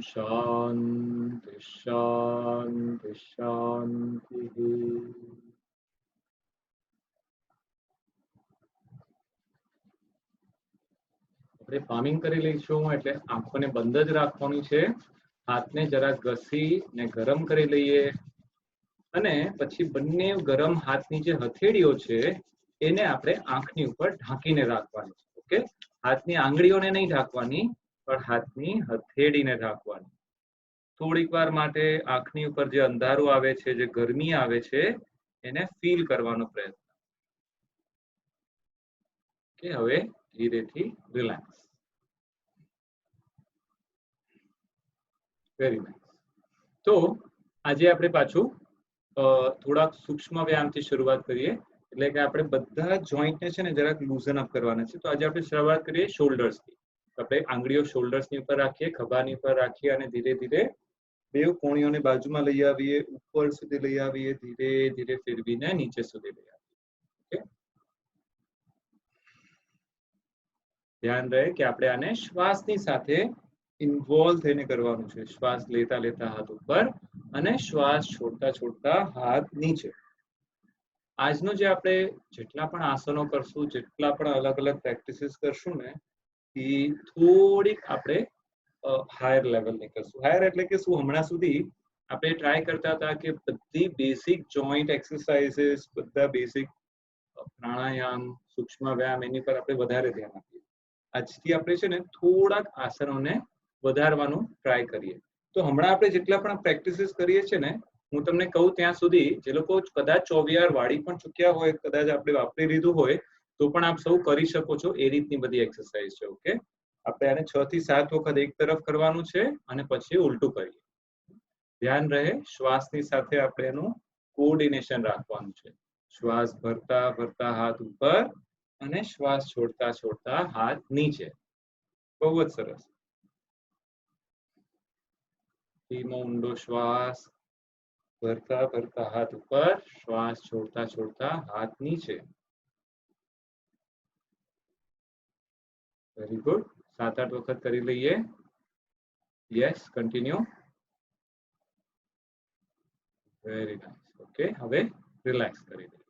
शांति शांति शांति। આપણે પામિંગ કરી લઈશું એટલે આંખોને બંધ જ રાખવાની છે, હાથને જરા ઘસી ને ગરમ કરી લઈએ અને પછી બંને ગરમ હાથની જે હથેળીઓ છે એને આપણે આંખની ઉપર ઢાંકીને રાખવાની છે. ઓકે, હાથની આંગળીઓને નહીં ઢાંકવાની, પણ હાથની હથેળીને ઢાંકવાની. થોડીક વાર માટે આંખની ઉપર જે અંધારું આવે છે, જે ગરમી આવે છે, એને ફીલ કરવાનો પ્રયત્ન. કે હવે ધીરેથી રિલેક્સ. Very nice. તો આજે આપણે પાછું થોડાક સૂક્ષ્મ વ્યાયામથી શરૂઆત કરીએ, એટલે કે આપણે બધા જોઈન્ટને છે ને જરાક લૂઝન અપ કરવાના છે. તો આજે આપણે શરૂઆત કરીએ શોલ્ડર્સથી. આપણે આંગળીઓ શોલ્ડર્સની ઉપર રાખીએ, ખભાની ઉપર રાખીએ અને ધીરે ધીરે બે કોણીઓને બાજુમાં લઈ આવીએ, ઉપર સુધી લઈ આવીએ, ધીરે ધીરે ફેરવીને નીચે સુધી લઈ આવીએ. ઓકે, ધ્યાન રહે કે આપણે આને શ્વાસની સાથે ઇન્વોલ્વ થઈને કરવાનું છે. શ્વાસ લેતા લેતા હાથ ઉપર અને શ્વાસ છોડતા છોડતા હાથ નીચે. આજનો જે આપણે જેટલા પણ આસનો કરશું, જેટલા પણ અલગ અલગ પ્રેક્ટિસીસ કરશું ને, એ થોડીક આપણે હાયર લેવલની કરશું. હાયર એટલે કે શું, હમણાં સુધી આપણે ટ્રાય કરતા હતા કે બધી બેસિક જોઈન્ટ એક્સરસાઇઝીસ, બધા બેસિક પ્રાણાયામ, સૂક્ષ્મ વ્યાયામ, એની પર આપણે વધારે ધ્યાન આપીએ. આજથી આપણે છે ને થોડાક આસનોને વધારવાનું ટ્રાય કરીએ. તો હમણાં આપણે જેટલા પણ પ્રેક્ટિસીસ કરીએ છીએ ને, હું તમને કહું ત્યાં સુધી જે લોકો કદાચ ચોવિયાર વાળી પણ ચૂક્યા હોય, કદાચ આપણે વાપરી લીધું હોય, તો પણ આપ સૌ કરી શકો છો. એ રીતની બધી એક્સરસાઇઝ છે. ઓકે, આપણે આને 6 થી 7 વખત એક તરફ કરવાનું છે અને પછી ઉલટું કરીએ. ધ્યાન રહે, શ્વાસની સાથે આપણે એનું કોઓર્ડિનેશન રાખવાનું છે. શ્વાસ ભરતા ભરતા હાથ ઉપર અને શ્વાસ છોડતા છોડતા હાથ નીચે. બહુ જ સરસ. ધીમો ઊંડો શ્વાસ ભરતા ભરતા હાથ ઉપર, શ્વાસ છોડતા છોડતા હાથ નીચે. Very good. 7-8 વખત કરી લઈએ. Yes, continue. Very nice. Okay, હવે રિલેક્સ કરી લઈએ.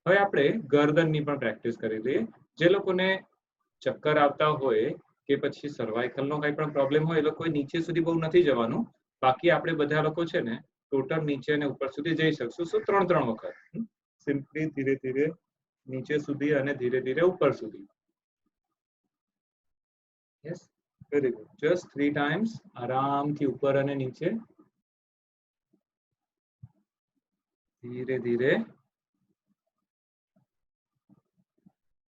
હવે આપણે ગરદનની પણ પ્રેક્ટિસ કરી લઈએ. જે લોકોને ચક્કર આવતા હોય કે પછી સર્વાઇકલનો કંઈ પણ પ્રોબ્લેમ હોય, એ લોકો નીચે સુધી બહુ નથી જવાનું. બાકી આપણે બધા લોકો છે ને ટોટલ નીચે અને ઉપર સુધી જઈ શકશું. સો 3 વખત સિમ્પલી ધીરે ધીરે નીચે સુધી અને ધીરે ધીરે ઉપર સુધી. Yes, very good. Just 3 times આરામથી ઉપર અને નીચે, ધીરે ધીરે.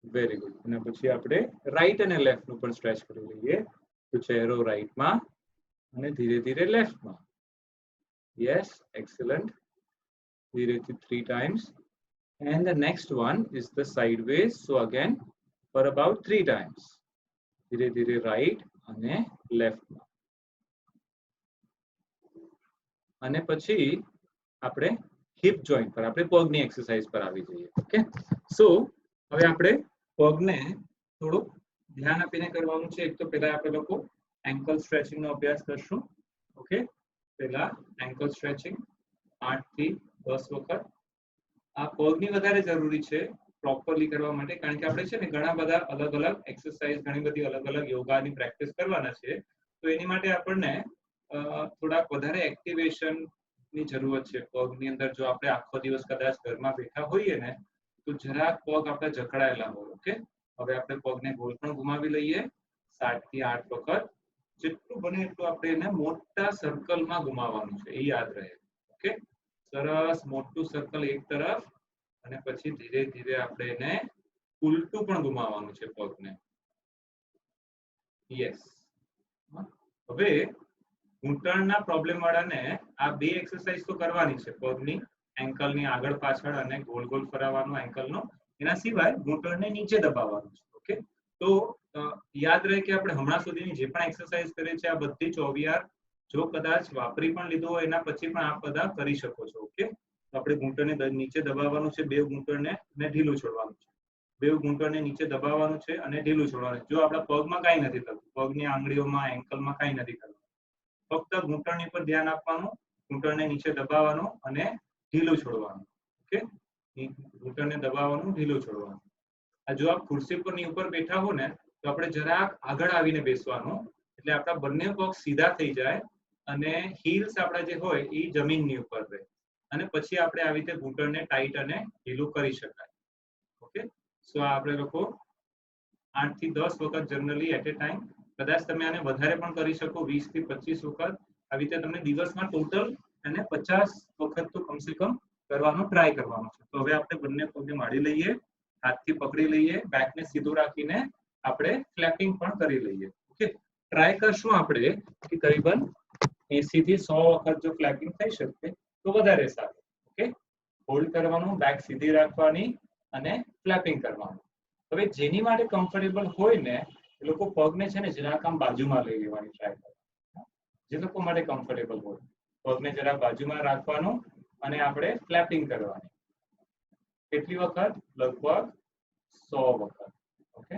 Very good. અને પછી આપણે રાઈટ અને લેફ્ટ નું પણ સ્ટ્રેચ કરી લઈએ. તો ચહેરો રાઈટમાં અને ધીરે ધીરે લેફ્ટમાં. Yes, excellent. ધીરેથી 3 times. And the next one is the sideways. So again for about 3 times. ધીરે ધીરે રાઈટ અને લેફ્ટમાં. અને પછી આપણે હિપ જોઈન્ટ પર, આપણે પગની એક્સરસાઇઝ પર આવી જઈએ. ઓકે, સો હવે આપણે પગને થોડું ધ્યાન આપીને કરવાનું છે. એક તો પહેલા આપણે લોકો એન્કલ સ્ટ્રેચિંગ નો અભ્યાસ કરશું. ઓકે, પહેલા એન્કલ સ્ટ્રેચિંગ 8 થી 10 વખત. આ પગની વધારે જરૂરી છે પ્રોપરલી કરવા માટે, કારણ કે આપણે છે ને ઘણા બધા અલગ અલગ એક્સરસાઇઝ, ઘણી બધી અલગ અલગ યોગાની પ્રેક્ટિસ કરવાના છે. તો એની માટે આપણને થોડાક વધારે એક્ટિવેશન ની જરૂરત છે પગની અંદર. જો આપણે આખો દિવસ કદાચ ઘરમાં બેઠા હોઈએ ને, તો જરાક પગ આપણે જકડાયેલા હોય. ઓકે, હવે આપણે પગને ગોળ પણ ઘુમાવી લઈએ 7 થી 8 વખત. જેટલું બને એટલું આપણે એને મોટા સર્કલમાં ઘુમાવવાનું છે, એ યાદ રહે. ઓકે, સરસ મોટું સર્કલ એક તરફ, અને પછી ધીરે ધીરે આપણે એને ઉલટું પણ ઘુમાવવાનું છે પગને. યસ. હવે ઘૂંટણના પ્રોબ્લેમ વાળાને આ બે એક્સરસાઇઝ તો કરવાની છે પગની, એન્કલની આગળ પાછળ અને ગોળ ગોળ ફરાવવાનું એન્કલનો. એના સિવાય ઘૂંટણને નીચે દબાવવાનું છે. ઓકે, તો યાદ રહે કે આપણે હમણાં સુધીની જે પણ એક્સરસાઇઝ કરી છે આ બધી 24 જો કદાચ વાપરી પણ લીધું હોય એના પછી પણ આપ બધા કરી શકો છો. ઓકે, તો આપણે ઘૂંટણને નીચે દબાવવાનું છે, બે ઘૂંટણને અને ઢીલું છોડવાનું છે. બે ઘૂંટણને નીચે દબાવવાનું છે અને ઢીલું છોડવાનું છે. જો આપણા પગમાં કાંઈ નથી થતું, પગની આંગળીઓમાં એન્કલમાં કાંઈ નથી કરવાનું, ફક્ત ઘૂંટણની પર ધ્યાન આપવાનું, ઘૂંટણને નીચે દબાવવાનું અને ઢીલું છોડવાનું. ઓકે, ઘૂંટણને દબાવવાનું, ઢીલું છોડવાનું. જો આપ ખુરશી પરની ઉપર બેઠા હો ને તો આપણે જરાક આગળ આવીને બેસવાનું, એટલે આપણા બંને પગ સીધા થઈ જાય અને હીલ્સ આપણા જે હોય એ જમીનની ઉપર રહે અને પછી આપણે આવી રીતે ઘૂંટણને ટાઈટ અને ઢીલું કરી શકાય. ઓકે, સો આપણે લોકો 8 થી 10 વખત જનરલી એટ એ ટાઈમ, કદાચ તમે આને વધારે પણ કરી શકો, 20 થી 25 વખત આવી રીતે તમને દિવસમાં ટોટલ અને 50 વખત તો કમસે કમ કરવાનો ટ્રાય કરવાનો છે. તો હવે આપણે બંને પગને માડી લઈએ, હાથથી પકડી લઈએ, બેકને સીધું રાખીને આપણે ક્લેપિંગ પણ કરી લઈએ. ઓકે, ટ્રાય કરશું આપણે કે કરીબન 80 થી 100 વખત જો ક્લેપિંગ થઈ શકે તો વધારે સારું. ઓકે, હોલ્ડ કરવાનું, બેક સીધી રાખવાની અને ક્લેપિંગ કરવાનું. હવે જેની માટે કમ્ફર્ટેબલ હોય ને એ લોકો પગને છે ને જરાક આમ બાજુમાં લઈ લેવાની ટ્રાય કરવાની. જે લોકો માટે કમ્ફર્ટેબલ હોય પગને જરાક બાજુમાં રાખવાનું અને આપણે ક્લેપિંગ કરવાની. કેટલી વખત? લગભગ 100 વખત. ઓકે,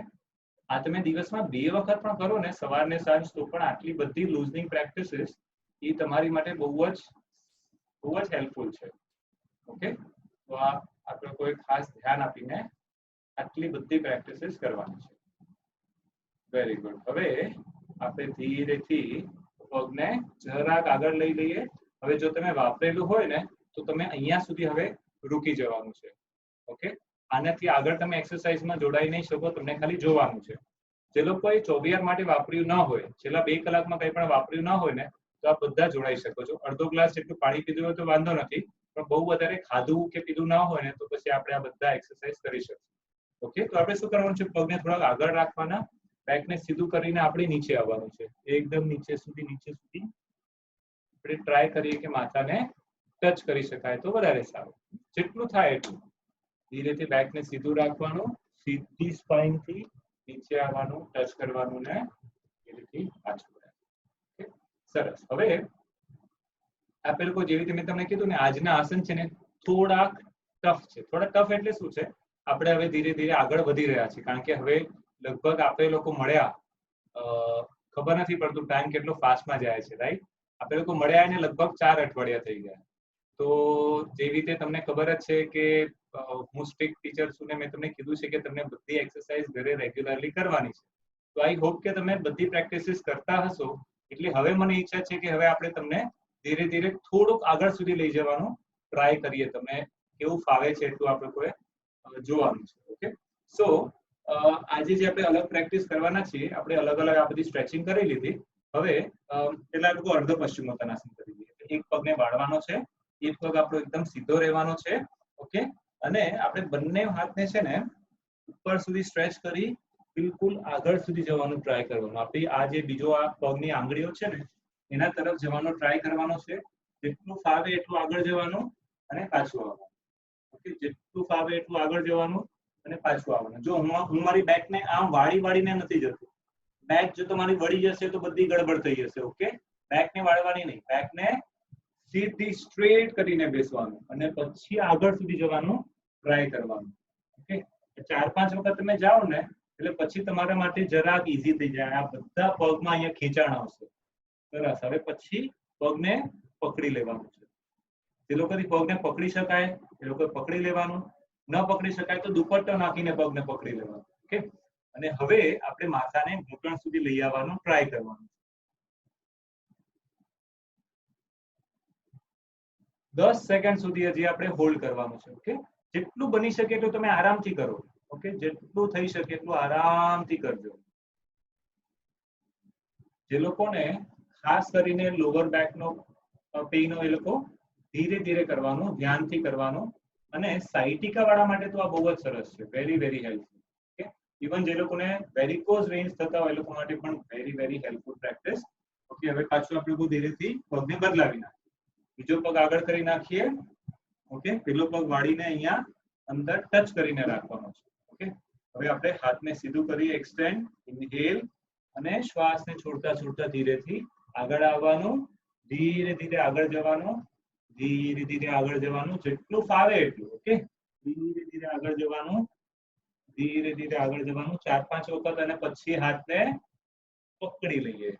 આ તમે દિવસમાં 2 વખત પણ કરો ને, સવાર ને સાંજ, તો પણ આટલી બધી લૂઝનિંગ પ્રેક્ટિસીસ એ તમારી માટે બહુ જ હેલ્પફુલ છે. ઓકે, તો આ આપણે કોઈ ખાસ ધ્યાન આપીને આટલી બધી પ્રેક્ટિસીસ કરવાની છે. Very good. હવે આપણે ધીરેથી પગને જરાક આગળ લઈ લઈએ. હવે જો તમે વાપરેલું હોય ને તો તમે અહીંયા સુધી હવે રૂકી જવાનું છે. ઓકે, આનાથી આગળ તમે એક્સરસાઇઝમાં જોડાઈ નહીં શકો, તમને ખાલી જોવાનું છે. જે લોકોએ 24 માટે વાપર્યું ન હોય, છેલ્લા 2 કલાકમાં કંઈ પણ વાપર્યું ન હોય ને તો આ બધા જોડાઈ શકો છો. અડધો ગ્લાસ જેટલું પાણી પીધું હોય તો વાંધો નથી, પણ બહુ વધારે ખાધું કે પીધું ના હોય ને તો પછી આપણે આ બધા એક્સરસાઇઝ કરી શકીએ. ઓકે, તો આપણે શું કરવાનું છે? પગને થોડાક આગળ રાખવાના, બેકને સીધું કરીને આપણે નીચે આવવાનું છે, એકદમ નીચે સુધી આપણે ટ્રાય કરીએ કે માથાને ટચ કરી શકાય તો વધારે સારું. જેટલું થાય એટલું ધીરેથી બેકને સીધું રાખવાનું, સીધી સ્પાઇનથી નીચે આવવાનું, ટચ કરવાનું ને ધીરેથી પાછું. સરસ. હવે આપણે લોકો જેવી રીતે મેં તમને કીધું ને, આજના આસન છે ને થોડાક ટફ છે. થોડા ટફ એટલે શું છે? આપણે હવે ધીરે ધીરે આગળ વધી રહ્યા છીએ, કારણ કે હવે લગભગ આપણે લોકો મળ્યા, ખબર નથી પડતું ટાઈમ કેટલો ફાસ્ટમાં જાય છે, રાઈટ? આપણે લોકો મળ્યા એને લગભગ 4 અઠવાડિયા થઈ ગયા. તો જેવી રીતે તમને ખબર જ છે કે હું સ્ટ્રિક્ટ ટીચર છું ને મેં તમને કીધું છે કે તમને બધી એક્સરસાઇઝ ઘરે રેગ્યુલરલી કરવાની છે. તો આઈ હોપ કે તમે બધી પ્રેક્ટિસીસ કરતા હશો. એટલે હવે મને ઈચ્છા છે કે હવે આપણે તમને ધીરે ધીરે થોડુંક આગળ સુધી લઈ જવાનું ટ્રાય કરીએ. તમને કેવું ફાવે છે એટલું આપણે કોઈ જોવાનું છે. ઓકે, સો આજે જે આપણે અલગ પ્રેક્ટિસ કરવાના છીએ, આપણે અલગ અલગ આ બધી સ્ટ્રેચિંગ કરી લીધી. હવે પેલા લોકો અર્ધ પશ્ચિમોત્તાનાસન કરી લઈએ. એક પગને વાળવાનો છે, એક પગ આપણો એકદમ સીધો રહેવાનો છે. ઓકે, અને આપણે બંને હાથને છે ને ઉપર સુધી સ્ટ્રેચ કરી બિલકુલ આગળ સુધી જવાનું ટ્રાય કરવાનું. આપણી આ જે બીજો આ પગની આંગળીઓ છે ને એના તરફ જવાનો ટ્રાય કરવાનો છે. જેટલું ફાવે એટલું આગળ જવાનું અને પાછું આવવાનું. ઓકે, જેટલું ફાવે એટલું આગળ જવાનું અને પાછું આવવાનું. જો હું મારી બેકને આમ વાળીને નથી જતો. બેક જો તમારી વળી જશે તો બધી ગડબડ થઈ જશે. ઓકે, બેકને વાળવાની નહીં, બેકને સીધી સ્ટ્રેટ કરીને બેસવાનું અને પછી આગળ સુધી જવાનું ટ્રાય કરવાનું. ઓકે, 4-5 વખત તમે જાઓ ને એટલે પછી તમારા માટે જરાક ઈઝી થઈ જાય. આ બધા પગમાં અહીંયા ખેંચાણ આવશે. સરસ. હવે પછી પગને પકડી લેવાનું છે. જે લોકોથી પગને પકડી શકાય એ લોકો પકડી લેવાનું, ન પકડી શકાય તો દુપટ્ટો નાખીને પગને પકડી લેવાનું. ઓકે, અને હવે આપણે માથાને ઘૂંટણ સુધી લઈ આવવાનું ટ્રાય કરવાનું. 10 સેકન્ડ સુધી હજી આપણે હોલ્ડ કરવાનું છે. ઓકે, જેટલું બની શકે એટલું તમે આરામથી કરો. ઓકે, જેટલું થઈ શકે એટલું આરામથી કરજો. જે લોકોને ખાસ કરીને લોઅર બેકનો પેઇન હોય એ લોકો ધીરે ધીરે કરવાનું, ધ્યાનથી કરવાનું. અને સાયટિકા વાળા માટે તો આ બહુ જ સરસ છે. Very very helpful. Okay, even જે લોકોને વેરિકોઝ વેન્સ થતા હોય એ લોકો માટે પણ very very helpful practice. Okay, હવે પાછું આપણે ધીરેથી પગને બદલાવી નાખીએ. બીજો પગ આગળ કરી નાખીએ ઓકે, પેલો પગ વાળીને અહીંયા અંદર ટચ કરીને રાખવાનો છે. ઓકે, હવે આપણે હાથને સીધું કરીએ, એક્સટેન્ડ, ઇનહેલ, અને શ્વાસને છોડતા છોડતા ધીરેથી આગળ આવવાનું, ધીરે ધીરે આગળ જવાનું, ધીરે ધીરે આગળ જવાનું, જેટલું ફાવે એટલું. ઓકે, ધીરે ધીરે આગળ જવાનું, ધીરે ધીરે આગળ જવાનું 4-5 વખત, અને પછી હાથને પકડી લઈએ.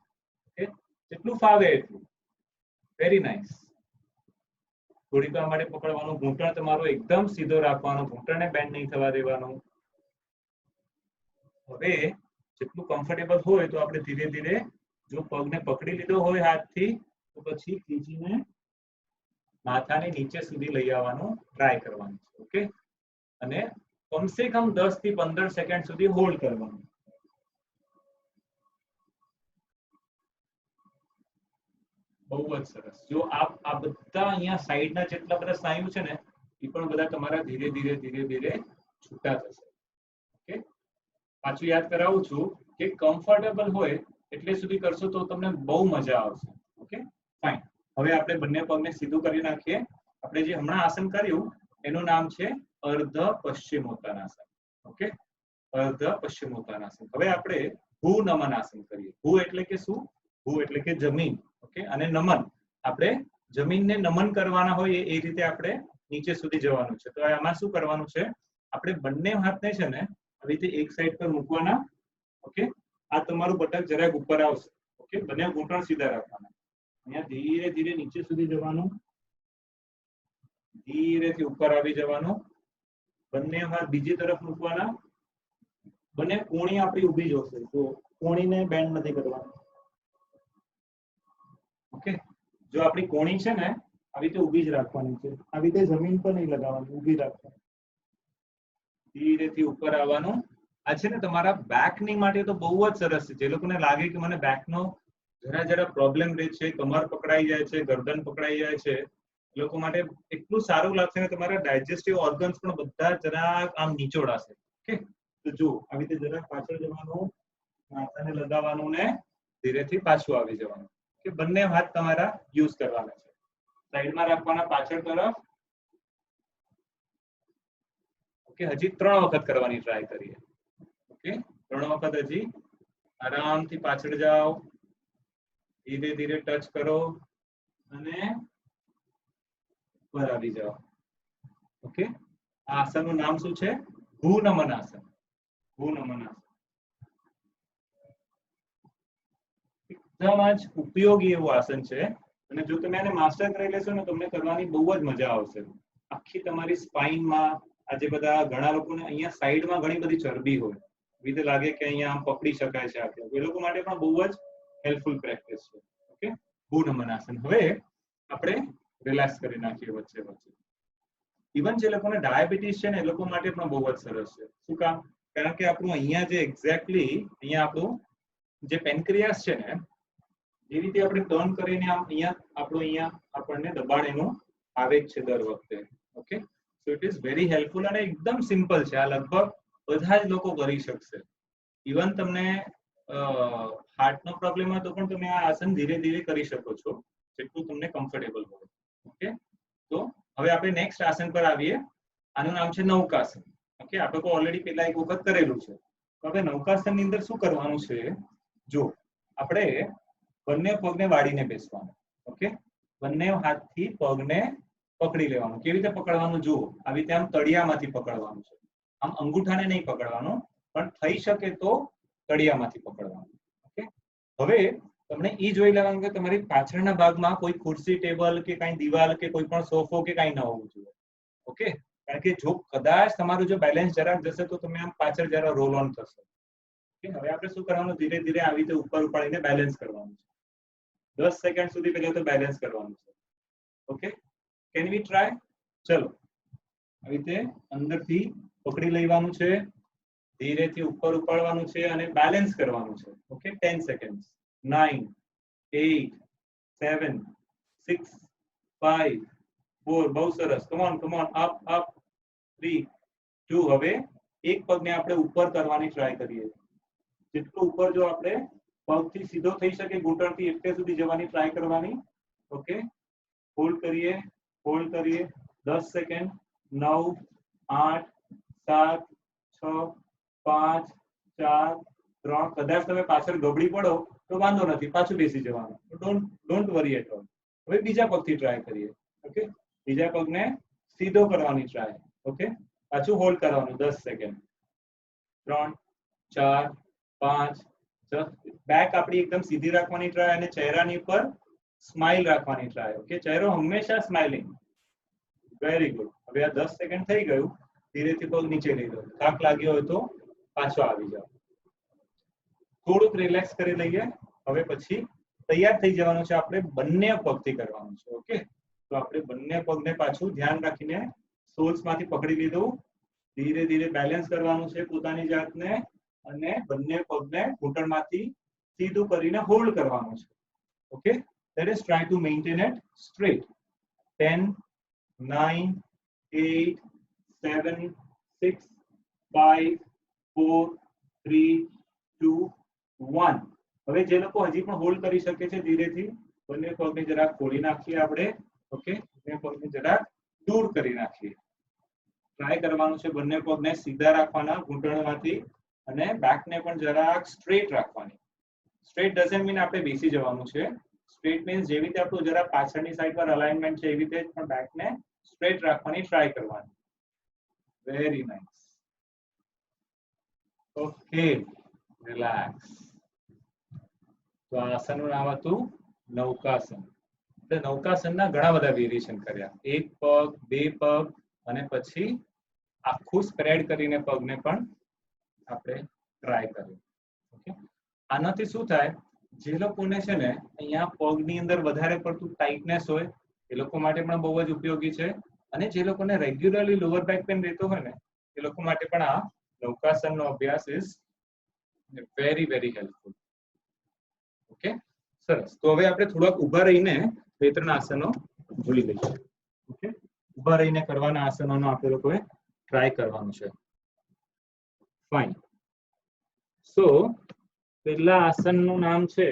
ઓકે, જેટલું ફાવે એટલું. Very nice. થોડીક વાર માટે પકડવાનું, ઘૂંટણ તમારો એકદમ સીધો રાખવાનો, ઘૂંટણને બેન્ડ નહીં થવા દેવાનું. હવે જેટલું કમ્ફર્ટેબલ હોય તો આપણે ધીરે ધીરે, જો પગને પકડી લીધો હોય હાથથી, તો પછી ખીચીને માથાને નીચે સુધી લઈ આવવાનું ટ્રાય કરવાનું છે. ઓકે, અને કમસે કમ 10 થી 15 સેકન્ડ સુધી હોલ્ડ કરવાનું. બહુ જ સરસ. જો આ બધા અહીંયા સાઈડના જેટલા બધા સ્નાયુ છે ને, એ પણ બધા તમારા ધીરે ધીરે ધીરે ધીરે છૂટા થશે. ઓકે, પાછું યાદ કરાવું છું કે કમ્ફર્ટેબલ હોય એટલે સુધી કરશો તો તમને બહુ મજા આવશે. Okay, fine. હવે આપણે બંને પગને સીધું કરી નાખીએ. આપણે જે હમણાં આસન કર્યું એનું નામ છે અર્ધ પશ્ચિમોત્તાનાસન. ઓકે, અર્ધ પશ્ચિમોત્તાનાસન. હવે આપણે ભૂ નમન આસન કરીએ. ભૂ એટલે કે શું? ભૂ એટલે કે જમીન. ઓકે, અને નમન, આપણે જમીનને નમન કરવાના હોય એ રીતે આપણે નીચે સુધી જવાનું છે. તો આમાં શું કરવાનું છે? આપણે બંને હાથને છે ને આવી રીતે એક સાઈડ પર મૂકવાના. ઓકે, આ તમારું બટક જરાક ઉપર આવશે. ઓકે, બંને ઘૂંટણ સીધા રાખવાના. અહીંયા ધીરે ધીરે નીચે સુધી જવાનું, ધીરેથી ઉપર આવી જવાનું. બંને હાથ બીજી તરફ મૂકવાના. બંને કોણી આપણી ઊભી જ હશે, તો કોણીને બેન્ડ નથી કરવાનું. ઓકે, જો આપણી કોણી છે ને આવી રીતે ઊભી જ રાખવાની છે, આવી રીતે જમીન પર નહીં લગાવવાની, ઊભી રાખવાની. ધીરેથી ઉપર આવવાનું. આ છે ને તમારા બેકની માટે તો બહુ જ સરસ છે. જે લોકોને લાગે કે મને બેકનો જરા પ્રોબ્લેમ રહે છે, કમર પકડાઈ જાય છે, ગરદન પકડાઈ જાય છે, એ લોકો માટે એટલું સારું લાગશે ને તમારા ડાયજેસ્ટિવ ઓર્ગન્સ પણ બધા જરાક આમ નીચોડાશે. ઓકે, તો જો આવી રીતે જરાક પાછળ જવાનું, માથાને લગાવવાનું ને ધીરેથી પાછું આવી જવાનું. કે બંને હાથ તમારા યુઝ કરવાના છે. સાઈડમાં રાખવાના પાછળ તરફ. ઓકે, હજી 3 વખત કરવાની ટ્રાય કરીએ. ઓકે, 3 વખત હજી. આરામથી પાછળ જાઓ, ધીરે ધીરે ટચ કરો અને ઉપર આવી જાઓ. ઓકે, આ આસનનું નામ શું છે? ભૂ નમન આસન. ભૂ નમન આસન એકદમ જ ઉપયોગી એવું આસન છે. અને જો તમે આને માસ્ટર કરી લેશો ને, તમને કરવાની બહુ જ મજા આવશે. આખી તમારી સ્પાઇનમાં, આજે બધા ઘણા લોકોને અહીંયા સાઈડમાં ઘણી બધી ચરબી હોય, રીતે લાગે કે અહીંયા આમ પકડી શકાય છે આપણે, એ લોકો માટે પણ બહુ જ હેલ્પફુલ પ્રેક્ટિસ છે. ઓકે, ભૂ નમન આસન. હવે આપણે રિલેક્સ કરી નાખીએ વચ્ચે વચ્ચે. ઇવન જે લોકોને ડાયાબિટીસ છે ને, એ લોકો માટે પણ બહુ જ સરસ છે. શું કામ? કારણ કે આપણું અહીંયા જે એક્ઝેક્ટલી અહીંયા આપણું જે પેનક્રિયાસ છે ને, જે રીતે આપણે ટર્ન કરીને આમ અહીંયા આપણને દબાણ એનું આવે જ છે દર વખતે. Okay, so it is very helpful અને એકદમ સિમ્પલ છે. આ લગભગ બધા જ લોકો કરી શકશે. ઇવન તમને હાર્ટનો પ્રોબ્લેમ હોય તો પણ તમે આ આસન ધીરે ધીરે કરી શકો છો, જેટલું તમને કમ્ફર્ટેબલ હોય. ઓકે, તો હવે આપણે નેક્સ્ટ આસન પર આવીએ. આનું નામ છે નૌકાસન. ઓકે, આપણે ઓલરેડી પહેલા એક વખત કરેલું છે. તો હવે નૌકાસનની અંદર શું કરવાનું છે? જો આપણે બંને પગને વાળીને બેસવાનું. ઓકે, બંને હાથથી પગને પકડી લેવાનું. કેવી રીતે પકડવાનું? જુઓ, આવી રીતે આમ તળિયામાંથી પકડવાનું છે. આમ અંગૂઠાને નહીં પકડવાનું, પણ થઈ શકે તો તળિયામાંથી પકડવાનું. ઓકે, હવે તમને એ જોઈ લેવાનું કે તમારી પાછળના ભાગમાં કોઈ ખુરશી, ટેબલ કે કાંઈ દિવાલ કે કોઈ પણ સોફો કે કાંઈ ન હોવું જોઈએ. ઓકે, કારણ કે જો કદાચ તમારું જો બેલેન્સ જરાક જશે તો તમે આમ પાછળ જરા રોલ ઓન થશે. હવે આપણે શું કરવાનું? ધીરે ધીરે આવી રીતે ઉપર ઉપાડીને બેલેન્સ કરવાનું છે. 10 સેકન્ડ સુધી પહેલા તો બેલેન્સ કરવાનું છે. Okay, can we try? ચલો, આવી રીતે અંદરથી પકડી લેવાનું છે, ધીરેથી ઉપર ઉપાડવાનું છે અને બેલેન્સ કરવાનું છે. Okay, 10 second. 9, 8, 7, 6, 5, 4. બહુ સરસ. Come on, up up. 3, 2. હવે એક પગને આપણે ઉપર કરવાની ટ્રાય કરીએ. જેટલું ઉપર જો આપણે પગથી સીધો થઈ શકે ઘૂંટણથી એટલે સુધી જવાની ટ્રાય કરવાની. ઓકે, હોલ્ડ કરીએ, હોલ્ડ કરીએ, 10 સેકન્ડ 9 8 7 6 5 4 3 કદાચ તમે પાછળ ગબડી પડો તો વાંધો નથી, પાછું બેસી જવાનું. Don't worry at all. હવે બીજા પગથી ટ્રાય કરીએ. ઓકે, બીજા પગને સીધો કરવાની ટ્રાય. ઓકે, પાછું હોલ્ડ કરવાનું 10 સેકન્ડ. 3 4 5 6. બેક આપણી એકદમ સીધી રાખવાની ટ્રાય અને ચહેરાની ઉપર સ્માઇલ રાખવાની ટ્રાય. ઓકે, ચહેરો હંમેશા સ્માઇલિંગ. Very good. હવે આ 10 સેકન્ડ થઈ ગયું. ધીરેથી પગ નીચે લઈ લો. થાક લાગ્યો હોય તો પાછો આવી જાઓ. થોડુંક રિલેક્સ કરી લઈએ. હવે પછી તૈયાર થઈ જવાનું છે. આપણે બંને પગથી કરવાનું છે. ઓકે, તો આપણે બંને પગને પાછું ધ્યાન રાખીને સોલ્સ માંથી પકડી લીધું. ધીરે ધીરે બેલેન્સ કરવાનું છે પોતાની જાતને અને બંને પગને ઘૂંટણમાંથી સીધું કરીને હોલ્ડ કરવાનું છે. Okay, let us try to maintain it straight. 10 9 8 7 6 5 4 3 2 1. હવે જે લોકો હજી પણ હોલ્ડ કરી શકે છે ધીરેથી બંને પગને જરાક ખોલી નાખીએ આપણે. ઓકે, બંને પગને જરાક દૂર કરી નાખીએ. ટ્રાય કરવાનું છે બંને પગને સીધા રાખવાના ઘૂંટણમાંથી અને બેકને પણ જરાક સ્ટ્રેટ રાખવાની. સ્ટ્રેટ ડઝન્ટ મીન આપણે બેસી જવાનું છે. સ્ટ્રેટ મીન્સ જેવી રીતે આપણું જરા પાછળની સાઈડ પર અલાઇનમેન્ટ છે એવી રીતે પણ બેકને સ્ટ્રેટ રાખવાની ટ્રાય કરવાની. Very nice. Okay, relax. તો આ આસનનું નામ હતું નૌકાસન. એટલે નૌકાસનના ઘણા બધા વેરિએશન કર્યા. એક પગ, બે પગ અને પછી આખું સ્પ્રેડ કરીને પગને પણ આપણે ટ્રાય કર્યું. ઓકે, આનાથી શું થાય, જે લોકોને છે ને અહીંયા પગની અંદર વધારે પડતું ટાઇટનેસ હોય એ લોકો માટે પણ બહુ જ ઉપયોગી છે. અને જે લોકોને રેગ્યુલરલી લોઅર બેક પેન રહેતો હોય ને એ લોકો માટે પણ આ નૌકાસનનો અભ્યાસ is very very helpful. Okay, સરસ. તો હવે આપણે થોડાક ઊભા રહીને બે ત્રણ આસનો જોઈ લઈએ. ઓકે, ઊભા રહીને કરવાના આસનોનો આપણે લોકોએ ટ્રાય કરવાનું છે. ફાઇન. સો પહેલા આસનનું નામ છે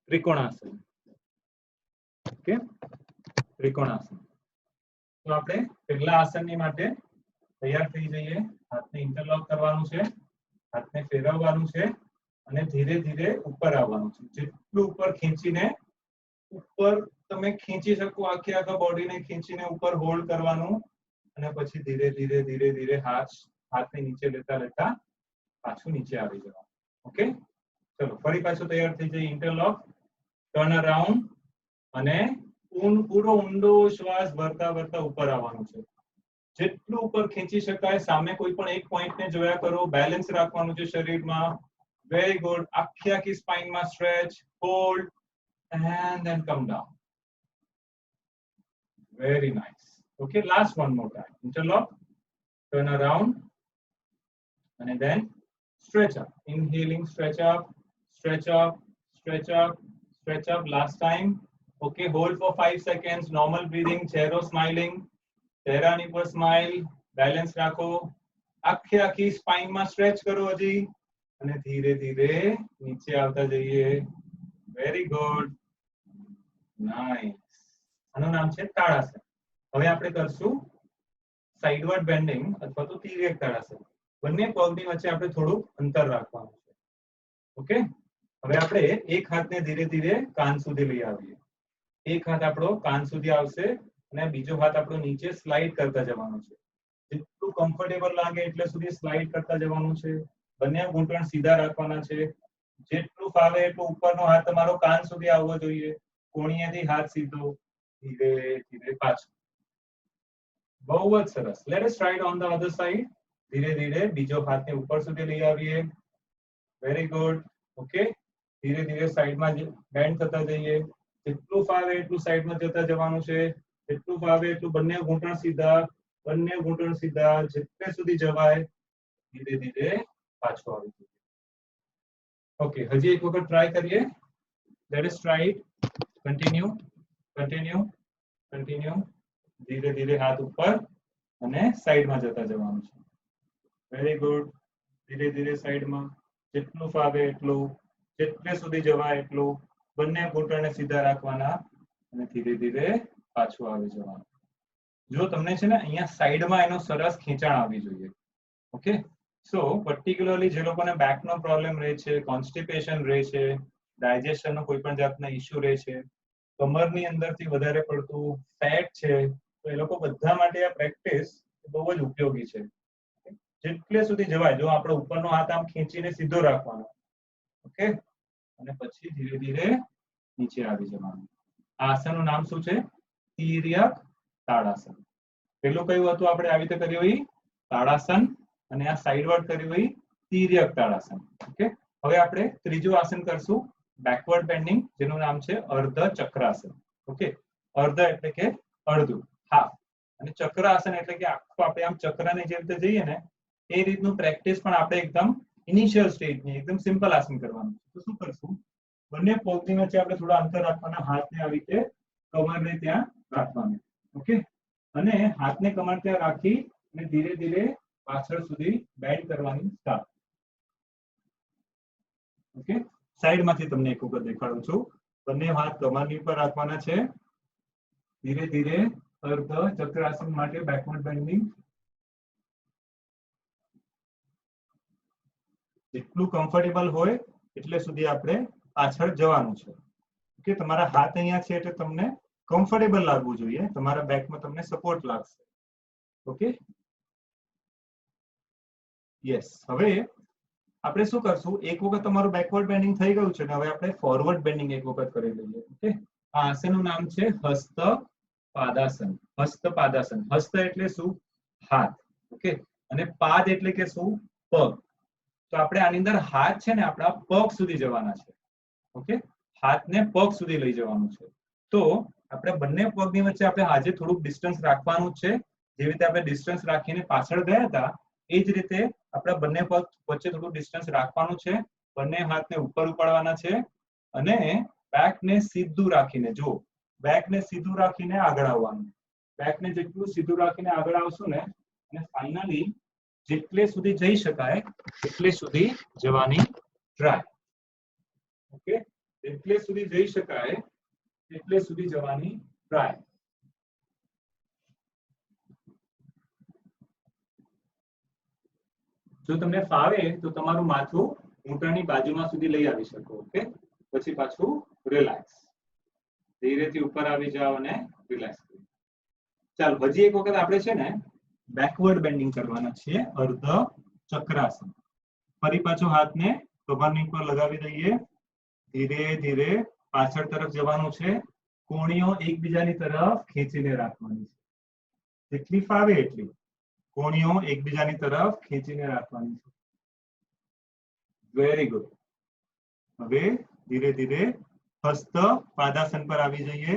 ત્રિકોણાસન. ઓકે, ત્રિકોણાસન. તો આપણે પહેલા આસનની માટે તૈયાર થઈ જઈએ. હાથને ઇન્ટરલોક કરવાનું છે, હાથને ફેરવવાનું છે અને ધીરે ધીરે ઉપર આવવાનું છે. જેટલું ઉપર ખેંચીને ઉપર તમે ખેંચી શકો આખી આખા બોડીને ખેંચીને ઉપર હોલ્ડ કરવાનું અને પછી ધીરે ધીરે ધીરે ધીરે હાથને નીચે લેતા લેતા પાછું નીચે આવી જવાનું. ઓકે, ચલો ફરી પાછું તૈયાર થઈ જઈએ. ઇન્ટરલોક, ટર્ન અરાઉન્ડ અને પૂરો ઊંડો શ્વાસ ભરતા ભરતા ઉપર આવવાનું છે. જેટલું ઉપર ખેંચી શકાય સામે કોઈ પણ એક પોઈન્ટને જોયા કરો. બેલેન્સ રાખવાનું છે શરીરમાં. Very good. આખી આખી સ્પાઇનમાં stretch, hold and then come down. Very nice. Okay, last one more time. Interlock, turn around and then stretch up. Inhaling, stretch up, stretch up, stretch up, stretch up. Last time. Okay, hold for 5 seconds. Normal breathing, chehro smiling. ચહેરાની પર smile. Balance રાખો. આખી આખી સ્પાઇનમાં stretch કરો હજી અને ધીરે ધીરે નીચે આવતા જઈએ. Very good. નાઇસ. આનું નામ છે તાળાસન. હવે આપણે કરશું સાઇડવર્ડ બેન્ડિંગ અથવા તો તિર્યક તાળાસન. બંને પગની વચ્ચે આપણે થોડું અંતર રાખવાનું છે. ઓકે, હવે આપણે એક હાથને ધીરે ધીરે કાન સુધી લઈ આવીએ. એક હાથ આપણો કાન સુધી આવશે અને બીજો હાથ આપણો નીચે સ્લાઇડ કરતા જવાનું છે. જેટલું કમ્ફર્ટેબલ લાગે એટલે સુધી સ્લાઇડ કરતા જવાનું છે. બંને ઘૂંટણ સીધા રાખવાના છે. જેટલું ફાવે એટલું ઉપરનો હાથ તમારો કાન સુધી આવવો જોઈએ. કોણીએથી હાથ સીધો. ધીરે ધીરે પાછું. બહુ જ સરસ. Let us try on the other side. ધીરે ધીરે બીજો હાથને ઉપર સુધી લઈ આવીએ. Very good. ઓકે, ધીરે ધીરે સાઈડમાં બેન્ડ થતા જઈએ. જેટલું ફાવે એટલું સાઈડમાં જતા જવાનું છે. જેટલું ફાવે એટલું બંને ઘૂંટણ સીધા, બંને ઘૂંટણ સીધા. જેટલે સુધી જવાય ધીરે ધીરે પાછું આવી જઈએ. ઓકે, હજી એક વખત ટ્રાય કરીએ. Let us try it. Continue, continue, continue. ધીરે ધીરે હાથ ઉપર અને સાઈડમાં જતા જવાનું છે. Very good. ધીરે ધીરે સાઈડમાં જેટલું ફાવે એટલું, જેટલે સુધી જવાય એટલું. બંને ઘૂંટણને સીધા રાખવાના અને ધીરે ધીરે પાછું આવી જવાનું. જો તમને છે ને અહીંયા સાઈડમાં એનો સરસ ખેંચાણ આવી જોઈએ. ઓકે, સો પર્ટિક્યુલરલી જે લોકોને બેકનો પ્રોબ્લેમ રહે છે, કોન્સ્ટિપેશન રહે છે, ડાયજેશનનો કોઈ પણ જાતના ઇશ્યુ રહે છે, કમરની અંદરથી વધારે પડતું ફેટ છે, તો એ લોકો બધા માટે આ પ્રેક્ટિસ બહુ જ ઉપયોગી છે. જેટલે સુધી જવાય, જો આપણો ઉપરનો હાથ આમ ખેંચીને સીધો રાખવાનો, ઓકે, અને પછી ધીરે ધીરે નીચે આવી જવાનું. આ આસનનું નામ શું છે? તિર્યક તાડાસન. પેલું કયું હતું આપણે આવી રીતે કર્યું હોય? તાડાસન. અને આ સાઈડ વર્ડ કર્યું હોય તિર્યક તાડાસન. ઓકે, હવે આપણે ત્રીજું આસન કરશું, બેકવર્ડ બેન્ડિંગ, જેનું નામ છે અર્ધ ચક્રાસન. ઓકે, અર્ધ એટલે કે અડધું, હાફ, અને ચક્રાસન એટલે કે આખું આપણે આમ ચક્રને જે રીતે જઈએ ને એ રીતનું પ્રેક્ટિસ પણ આપણે એકદમ ઇનિશિયલ સ્ટેજની એકદમ સિમ્પલ આસન કરવાનું. તો શું કરશું? બંને પગની વચ્ચે આપણે થોડા અંતર રાખવાના, હાથને આવી રીતે કમરને ત્યાં રાખવાનું. ઓકે, અને હાથને કમર ત્યાં રાખી અને ધીરે ધીરે પાછળ સુધી બેન્ડ કરવાની સ્ટાર્ટ. ઓકે, સાઈડમાંથી તમને એક વખત દેખાડું છું. બંને હાથ કમરની ઉપર રાખવાના છે. ધીરે ધીરે અર્ધ ચક્રાસન માટે બેકવર્ડ બેન્ડિંગ. જેટલું કમ્ફર્ટેબલ હોય એટલે સુધી આપણે પાછળ જવાનું છે. ઓકે, તમારા હાથ અહીંયા છે એટલે તમને કમ્ફર્ટેબલ લાગવું જોઈએ, તમારા બેકમાં તમને સપોર્ટ લાગશે. Okay, yes. હવે આપણે શું કરશું? એક વખત તમારું બેકવર્ડ બેન્ડિંગ થઈ ગયું છે ને, હવે આપણે ફોરવર્ડ બેન્ડિંગ એક વખત કરી લઈએ. ઓકે, આ આસનનું નામ છે હસ્ત પાદાસન. હસ્ત પાદાસન. હસ્ત એટલે શું? હાથ. ઓકે, અને પાદ એટલે કે શું? પગ. તો આપણે આની અંદર હાથ છે ને આપણા પગ સુધી જવાના છે. ઓકે, હાથને પગ સુધી લઈ જવાનું છે. તો આપણે બંને પગની વચ્ચે આપણે આજે થોડુંક ડિસ્ટન્સ રાખવાનું છે. જેવી રીતે આપણે ડિસ્ટન્સ રાખીને પાછળ ગયા હતા એ જ રીતે આપણા બંને પગ વચ્ચે થોડું ડિસ્ટન્સ રાખવાનું છે. બંને હાથને ઉપર ઉપાડવાના છે અને બેકને સીધું રાખીને, જો બેકને સીધું રાખીને આગળ આવવાનું. બેકને જેટલું સીધું રાખીને આગળ આવશું ને, અને ફાઇનલી જેટલે સુધી જઈ શકાય એટલે સુધી જવાની ટ્રાય. ઓકે, જેટલે સુધી જઈ શકાય એટલે સુધી જવાની ટ્રાય. જો તમને ફાવે તો તમારું માથું ઘૂંટણની બાજુમાં સુધી લઈ આવી શકો. ઓકે, પછી પાછું રિલેક્સ, ધીરેથી ઉપર આવી જાઓ અને રિલેક્સ કરો. ચાલો, હજી એક વખત આપણે છે ને બેકવર્ડ બેન્ડિંગ કરવાના છીએ, અર્ધ ચક્રાસન. ફરી પાછો હાથને કમરની ઉપર લગાવી દઈએ. ધીરે ધીરે પાછળ તરફ જવાનું છે. કોણીઓ એકબીજાની તરફ ખેંચીને રાખવાની છે, જેટલી ફાવે એટલી કોણીઓ એકબીજાની તરફ ખેંચીને રાખવાની છે. Very good. હવે ધીરે ધીરે હસ્ત પાદાસન પર આવી જઈએ.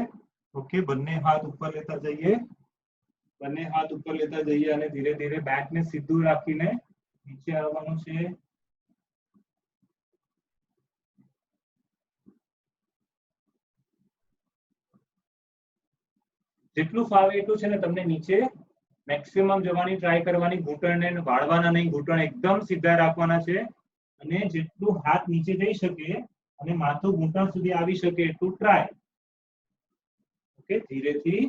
ઓકે, બંને હાથ ઉપર લેતા જઈએ. બંને હાથ ઉપર લેતા જઈએ અને ધીરે ધીરે બેકને સીધું રાખીને નીચે આવવાનું છે. જેટલું ફાવે એટલું છે ને તમને નીચે મેક્સિમમ જવાની ટ્રાય કરવાની. ઘૂંટણને વાળવાના નહીં, ઘૂંટણ એકદમ સીધા રાખવાના છે અને જેટલું હાથ નીચે જઈ શકે અને માથું ઘૂંટણ સુધી આવી શકે એટલું ટ્રાય. ઓકે, ધીરેથી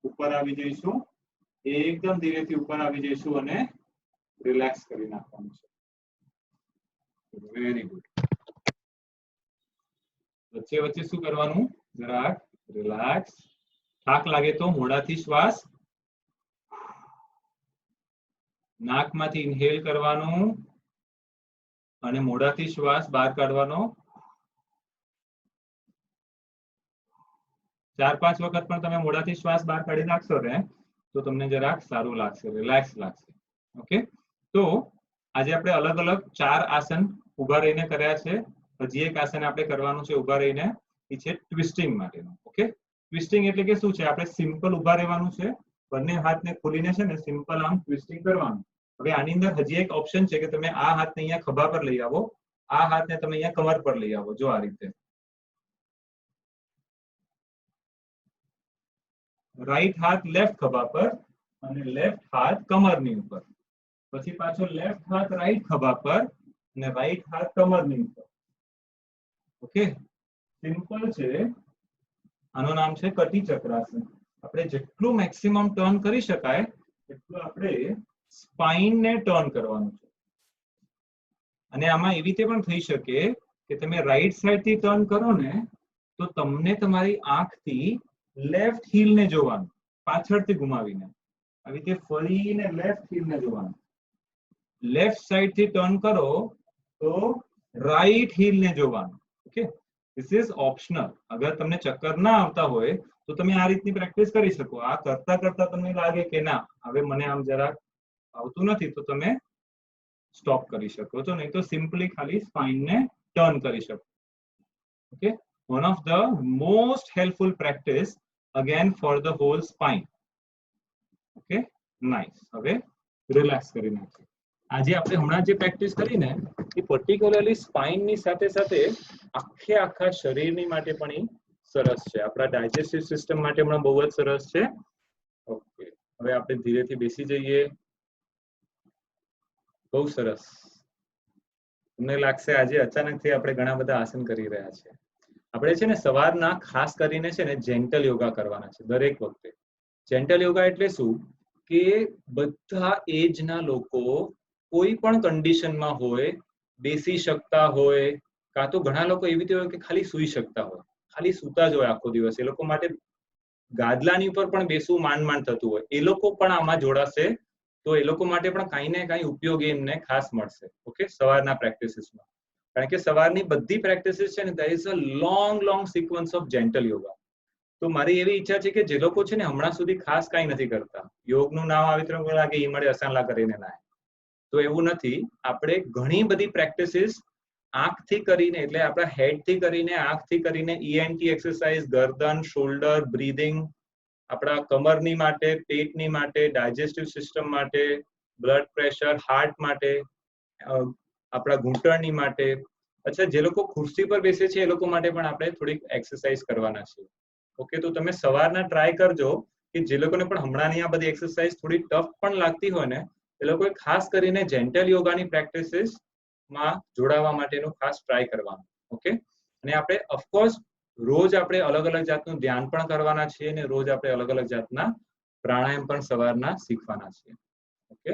ઉપર આવી જઈશું. એકદમ ધીરેથી ઉપર આવી જઈશું અને રિલેક્સ કરી નાખવાનું છે. Very good. વચ્ચે વચ્ચે શું કરવાનું? જરાક રિલેક્સ. થાક લાગે તો મોઢાથી શ્વાસ, નાકમાંથી ઇન્હેલ કરવાનું અને મોઢાથી શ્વાસ બહાર કાઢવાનો. 4-5 વખત પણ તમે મોઢાથી શ્વાસ બહાર કાઢી નાખશો ને તો તમને જરાક સારું લાગશે, રિલેક્સ લાગશે. ઓકે, તો આજે આપણે અલગ અલગ 4 આસન ઉભા રહીને કર્યા છે. હજી એક આસન આપણે કરવાનું છે ઉભા રહીને, એ છે ટ્વિસ્ટિંગ માટેનું. ઓકે, ટ્વિસ્ટિંગ એટલે કે શું છે? આપણે સિમ્પલ ઉભા રહેવાનું છે, બંને હાથને ખોલીને છે ને સિમ્પલ આમ ટ્વિસ્ટિંગ કરવાનું. હવે આની અંદર હજી એક ઓપ્શન છે કે તમે આ હાથને અહીંયા ખભા પર લઈ આવો, આ હાથને તમે અહીંયા કમર પર લઈ આવો. જો આ રીતે રાઈટ હાથ લેફ્ટ ખભા પર અને લેફ્ટ હાથ કમરની ઉપર, પછી પાછો લેફ્ટ હાથ રાઈટ ખભા પર અને રાઈટ હાથ કમરની ઉપર. ઓકે, સિમ્પલ છે. આનું નામ છે કટી ચક્રાસન. આપણે જેટલું મેક્સિમમ ટર્ન કરી શકાય એટલું આપણે સ્પાઇનને ટર્ન કરવાનું છે. અને આમાં એવી રીતે પણ થઈ શકે કે તમે રાઈટ સાઈડ થી ટર્ન કરો ને તો તમને તમારી આંખથી લેફ્ટ હીલને જોવાનું, પાછળથી ઘુમાવીને આવી રીતે ફરીને લેફ્ટ હીલને જોવાનું. લેફ્ટ સાઈડ થી ટર્ન કરો તો રાઈટ હીલને જોવાનું. Okay, this is optional. અગર તમને ચક્કર ના આવતા હોય તો તમે આ રીતની પ્રેક્ટિસ કરી શકો. આ કરતા કરતા તમને લાગે કે ના હવે મને આમ જરાક આવતું નથી તો તમે સ્ટોપ કરી શકો છો, નહીં તો સિમ્પલી ખાલી સ્પાઇનને ટર્ન કરી શકો. Okay, one of the most helpful practice again for the whole spine. Okay, nice. હવે રિલેક્સ કરી નાખીએ. આજે આપણે હમણાં જે પ્રેક્ટિસ કરીને એ પર્ટિક્યુલરલી સ્પાઇનની સાથે સાથે આખા શરીરની માટે પણ એ સરસ છે. આપણા ડાયજેસ્ટિવ સિસ્ટમ માટે પણ બહુ જ સરસ છે. ઓકે, હવે આપણે ધીરેથી બેસી જઈએ. બહુ સરસ. તમને લાગશે આજે અચાનકથી આપણે ઘણા બધા આસન કરી રહ્યા છીએ. આપણે છે ને સવારના ખાસ કરીને છે ને જેન્ટલ યોગા કરવાના છે દરેક વખતે. જેન્ટલ યોગા એટલે શું કે બધા એજના લોકો કોઈ પણ કન્ડિશનમાં હોય, બેસી શકતા હોય, કાં તો ઘણા લોકો એવી રીતે હોય કે ખાલી સૂઈ શકતા હોય, ખાલી સૂતા જ હોય આખો દિવસ. એ લોકો માટે ગાદલાની ઉપર પણ બેસવું માંડ થતું હોય. એ લોકો પણ આમાં જોડાશે તો એ લોકો માટે પણ કાંઈ ને કાંઈ ઉપયોગી એમને ખાસ મળશે. ઓકે, સવારના પ્રેક્ટિસીસમાં. કારણ કે સવારની બધી પ્રેક્ટિસીસ છે ને there is a long sequence of gentle yoga. તો મારી એવી ઈચ્છા છે કે જે લોકો છે ને હમણાં સુધી ખાસ કાંઈ નથી કરતા, યોગનું નામ આવી તો લાગે ઈ મળે અસાનલા કરીને ના, તો એવું નથી. આપણે ઘણી બધી પ્રેક્ટિસીસ આંખથી કરીને એટલે આપણા હેડથી કરીને આંખથી કરીને ENT એક્સરસાઇઝ, ગરદન, શોલ્ડર, બ્રીધિંગ, આપણા કમરની માટે, પેટની માટે, ડાયજેસ્ટિવ સિસ્ટમ માટે, બ્લડ પ્રેશર, હાર્ટ માટે, આપણા ઘૂંટણની માટે. અચ્છા, જે લોકો ખુરશી પર બેસે છે એ લોકો માટે પણ આપણે થોડીક એક્સરસાઇઝ કરવાના છે. ઓકે, તો તમે સવારના ટ્રાય કરજો કે જે લોકોને પણ હમણાંની આ બધી એક્સરસાઇઝ થોડી ટફ પણ લાગતી હોય ને એ લોકોએ ખાસ કરીને જેન્ટલ યોગાની પ્રેક્ટિસીસ માં જોડાવા માટેનું ખાસ ટ્રાય કરવાનું. ઓકે, અને આપણે ઓફકોર્સ રોજ આપણે અલગ અલગ જાતનું ધ્યાન પણ કરવાના છીએ અને રોજ આપણે અલગ અલગ જાતના પ્રાણાયામ પણ સવારના શીખવાના છીએ. ઓકે,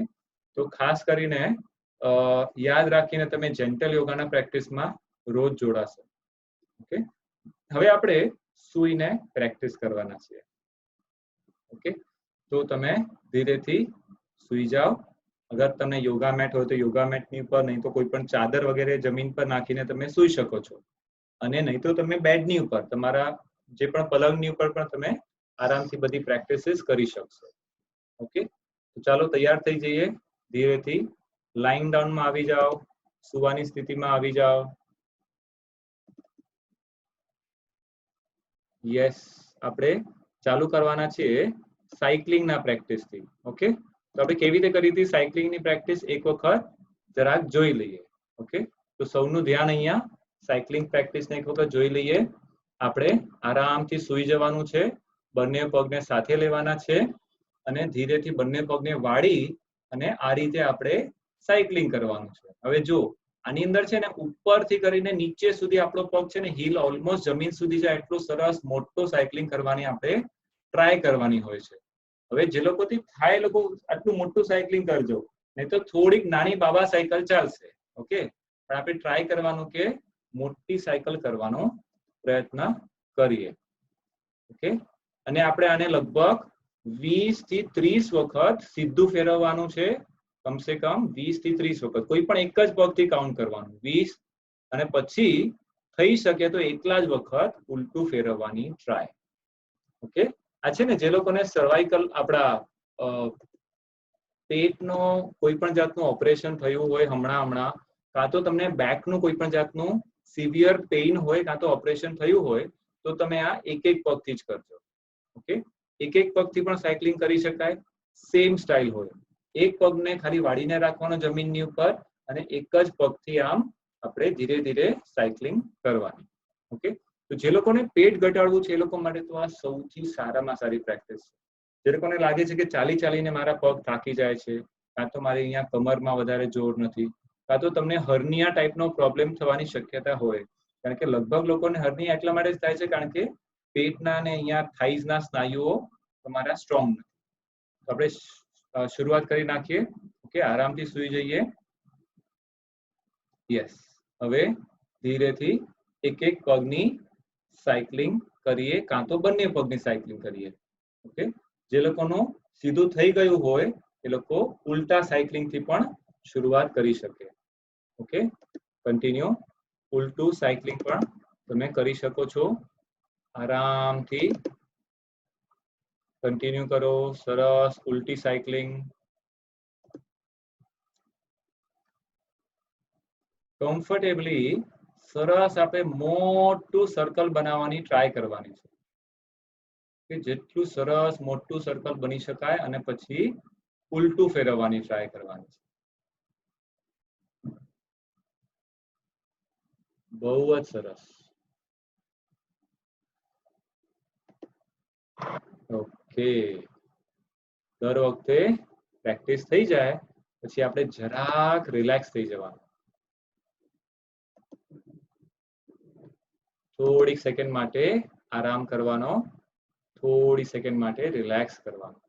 તો ખાસ કરીને યાદ રાખીને તમે જેન્ટલ યોગાના પ્રેક્ટિસમાં રોજ જોડાશો. ઓકે, હવે આપણે સૂઈને પ્રેક્ટિસ કરવાના છીએ. ઓકે, તો તમે ધીરેથી સૂઈ જાઓ. અગર તમને યોગા મેટ હોય તો યોગા મેટની ઉપર, નહીં તો કોઈ પણ ચાદર વગેરે જમીન પર નાખીને તમે સૂઈ શકો છો. અને નહીં તો તમે બેડની ઉપર, તમારા જે પણ પલંગની ઉપર પણ તમે આરામથી બધી પ્રેક્ટિસીસ કરી શકશો. ઓકે, તો ચાલો તૈયાર થઈ જઈએ. ધીરેથી લાઈન ડાઉનમાં આવી જાઓ, સુવાની સ્થિતિમાં આવી જાઓ. યસ, આપણે ચાલુ કરવાના છીએ સાયકલિંગના પ્રેક્ટિસથી. ઓકે, તો આપણે કેવી રીતે કરી હતી સાયકલિંગની પ્રેક્ટિસ એક વખત જરાક જોઈ લઈએ. ઓકે, તો સૌનું ધ્યાન અહીંયા સાયકલિંગ પ્રેક્ટિસને એક વખત જોઈ લઈએ. આપણે આરામથી સૂઈ જવાનું છે, બંને પગને સાથે લેવાના છે અને ધીરેથી બંને પગને વાળી અને આ રીતે આપણે સાયકલિંગ કરવાનું છે. હવે જો આની અંદર છે ને ઉપરથી કરીને નીચે સુધી આપણો પગ છે ને હીલ ઓલમોસ્ટ જમીન સુધી જાય એટલો સરસ મોટો સાયકલિંગ કરવાની આપણે ટ્રાય કરવાની હોય છે. હવે જે લોકોથી થાય એ લોકો આટલું મોટું સાયકલિંગ કરજો, નહીં તો થોડીક નાની બાબા સાયકલ ચાલશે. ઓકે, પણ આપણે ટ્રાય કરવાનું કે મોટી સાયકલ કરવાનો પ્રયત્ન કરીએ. ઓકે, અને આપણે આને લગભગ 20 થી 30 વખત સીધું ફેરવવાનું છે. કમસે કમ 20 થી 30 વખત કોઈ પણ એક જ પગથી કાઉન્ટ કરવાનું 20, અને પછી થઈ શકે તો એટલા જ વખત ઉલટું ફેરવવાની ટ્રાય. ઓકે, આ છે ને જે લોકોને સર્વાઇકલ આપણા પેટનો કોઈ પણ જાતનું ઓપરેશન થયું હોય હમણાં, કાં તો તમને બેકનું કોઈ પણ જાતનું સિવિયર પેઇન હોય, કાં તો ઓપરેશન થયું હોય, તો તમે આ એક પગથી જ કરજો. ઓકે, એક પગથી પણ સાયકલિંગ કરી શકાય. સેમ સ્ટાઇલ હોય, એક પગને ખાલી વાળીને રાખવાનો જમીનની ઉપર અને એક જ પગથી આમ આપણે ધીરે ધીરે સાયકલિંગ કરવાની. ઓકે, તો જે લોકોને પેટ ઘટાડવું છે એ લોકો માટે તો આ સૌથી સારામાં સારી પ્રેક્ટિસ છે. જે લોકોને લાગે છે કે ચાલી ચાલીને મારા પગ થાકી જાય છે, કાં તો મારે અહીંયા કમરમાં વધારે જોર નથી, કાં તો તમને હર્નિયા ટાઈપનો પ્રોબ્લેમ થવાની શક્યતા હોય, કારણ કે લગભગ લોકોને હર્નિયા એટલા માટે જ થાય છે કારણ કે પેટના અને અહીંયા થાઈઝના સ્નાયુઓ તમારા સ્ટ્રોંગ નથી. તો આપણે શરૂઆત કરી નાખીએ. ઓકે, આરામથી સૂઈ જઈએ. યસ, હવે ધીરેથી એક એક પગની સાયકલિંગ કરીએ, કાં તો બંને પગની સાયકલિંગ કરીએ. ઓકે, જે લોકોનું સીધું થઈ ગયું હોય એ લોકો ઉલટા સાયકલિંગ થી પણ શરૂઆત કરી શકે. Okay, continue. ઉલટું સાયકલિંગ પણ તમે કરી શકો છો. આરામથી કન્ટિન્યુ કરો. સરસ. ઉલટી સાયકલિંગ. કમ્ફર્ટેબલી સરસ આપણે મોટું સર્કલ બનાવવાની ટ્રાય કરવાની છે કે જેટલું સરસ મોટું સર્કલ બની શકાય અને પછી ઉલટું ફેરવવાની ટ્રાય કરવાની છે. બહુ જ સરસ. ઓકે, દર વખતે પ્રેક્ટિસ થઈ જાય પછી આપણે જરાક રિલેક્સ થઈ જવાનું. થોડીક સેકન્ડ માટે આરામ કરવાનો, થોડી સેકન્ડ માટે રિલેક્સ કરવાનું.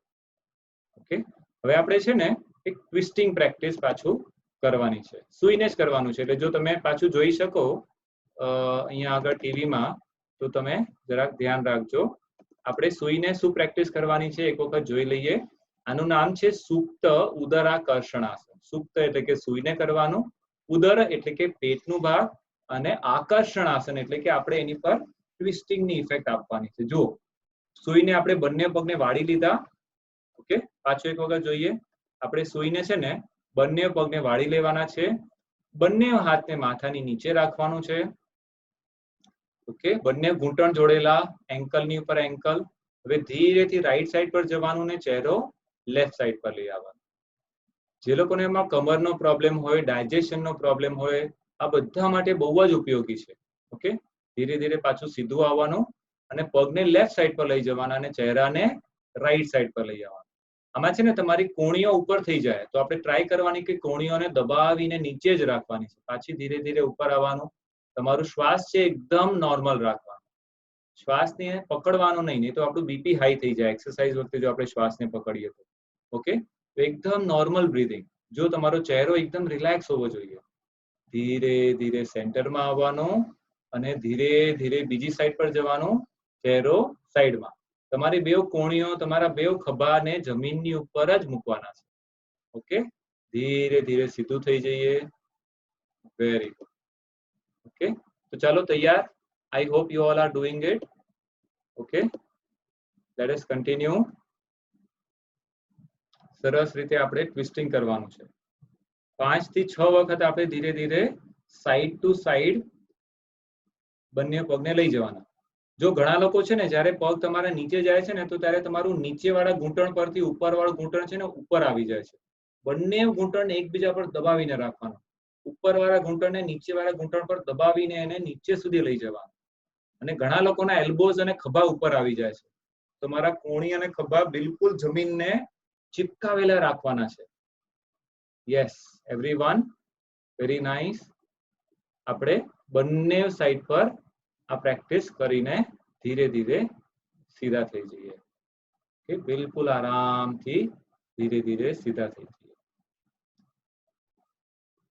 ઓકે, હવે આપણે છે ને એક ટ્વિસ્ટિંગ પ્રેક્ટિસ પાછું કરવાની છે. સૂઈને જ કરવાનું છે. એટલે જો તમે પાછું જોઈ શકો અહીંયા આગળ ટીવીમાં તો તમે જરાક ધ્યાન રાખજો. આપણે સૂઈને શું પ્રેક્ટિસ કરવાની છે એક વખત જોઈ લઈએ. આનું નામ છે સુપ્ત ઉદરાકર્ષણાસન. સુપ્ત એટલે કે સૂઈને કરવાનું, ઉદર એટલે કે પેટનું ભાગ, અને આકર્ષણાસન એટલે કે આપણે એની પર ટ્વિસ્ટિંગની ઇફેક્ટ આપવાની છે. જો સૂઈને આપણે બંને પગને વાળી લીધા. ઓકે, પાછું એક વખત જોઈએ. આપણે સૂઈને છે ને બંને પગને વાળી લેવાના છે. બંને હાથને માથાની નીચે રાખવાનું છે. ઓકે, બંને ઘૂંટણ જોડેલા, એન્કલની ઉપર એન્કલ. હવે ધીરેથી રાઈટ સાઈડ પર જવાનું ને ચહેરો લેફ્ટ સાઈડ પર લઈ આવવાનો. જે લોકોને એમાં કમરનો પ્રોબ્લેમ હોય, ડાયજેશનનો પ્રોબ્લેમ હોય, આ બધા માટે બહુ જ ઉપયોગી છે. ઓકે, ધીરે ધીરે પાછું સીધું આવવાનું અને પગને લેફ્ટ સાઈડ પર લઈ જવાના અને ચહેરાને રાઈટ સાઈડ પર લઈ આવવાના. આમાં છે ને તમારી કોણીઓ ઉપર થઈ જાય તો આપણે ટ્રાય કરવાની કે કોણીઓને દબાવીને નીચે જ રાખવાની છે. પાછી ધીરે ધીરે ઉપર આવવાનું. તમારું શ્વાસ છે એકદમ નોર્મલ રાખવાનું. શ્વાસને પકડવાનો નહીં તો આપણું બીપી હાઈ થઈ જાય એક્સરસાઇઝ વખતે જો આપણે શ્વાસને પકડીએ તો. ઓકે, તો એકદમ નોર્મલ બ્રીથિંગ. જો તમારો ચહેરો એકદમ રિલેક્સ હોવો જોઈએ. ધીરે ધીરે સેન્ટરમાં આવવાનું અને ધીરે ધીરે બીજી સાઈડ પર જવાનું. ચહેરો સાઈડમાં. તમારી બેવ કોણીઓ, તમારા બેવ ખભાને જમીનની ઉપર જ મૂકવાના છે. ઓકે, ધીરે ધીરે સીધું થઈ જઈએ. Very good. ઓકે, તો ચાલો તૈયાર. I hope you all are doing it. Okay, let us continue. સરસ રીતે આપણે ટ્વિસ્ટિંગ કરવાનું છે. 5 થી 6 વખત આપણે ધીરે ધીરે સાઈડ ટુ સાઈડ બંને પગને લઈ જવાના. જો ઘણા લોકો છે ને જ્યારે પગ તમારા નીચે જાય છે ને તો ત્યારે તમારું નીચેવાળા ઘૂંટણ પરથી ઉપરવાળું ઘૂંટણ છે ને ઉપર આવી જાય છે. બંને ઘૂંટણને એકબીજા પર દબાવીને રાખવાનું. ઉપરવાળા ઘૂંટણને નીચેવાળા ઘૂંટણ પર દબાવીને એને નીચે સુધી લઈ જવાનું. અને ઘણા લોકોના એલ્બોઝ અને ખભા ઉપર આવી જાય છે. તમારા કોણી અને ખભા બિલકુલ જમીનને ચિપકાવેલા રાખવાના છે. Yes everyone, very nice. આપણે બંને સાઈડ પર આ પ્રેક્ટિસ કરીને ધીરે ધીરે સીધા થઈ જઈએ. કે બિલકુલ આરામથી ધીરે ધીરે સીધા થઈ જઈએ.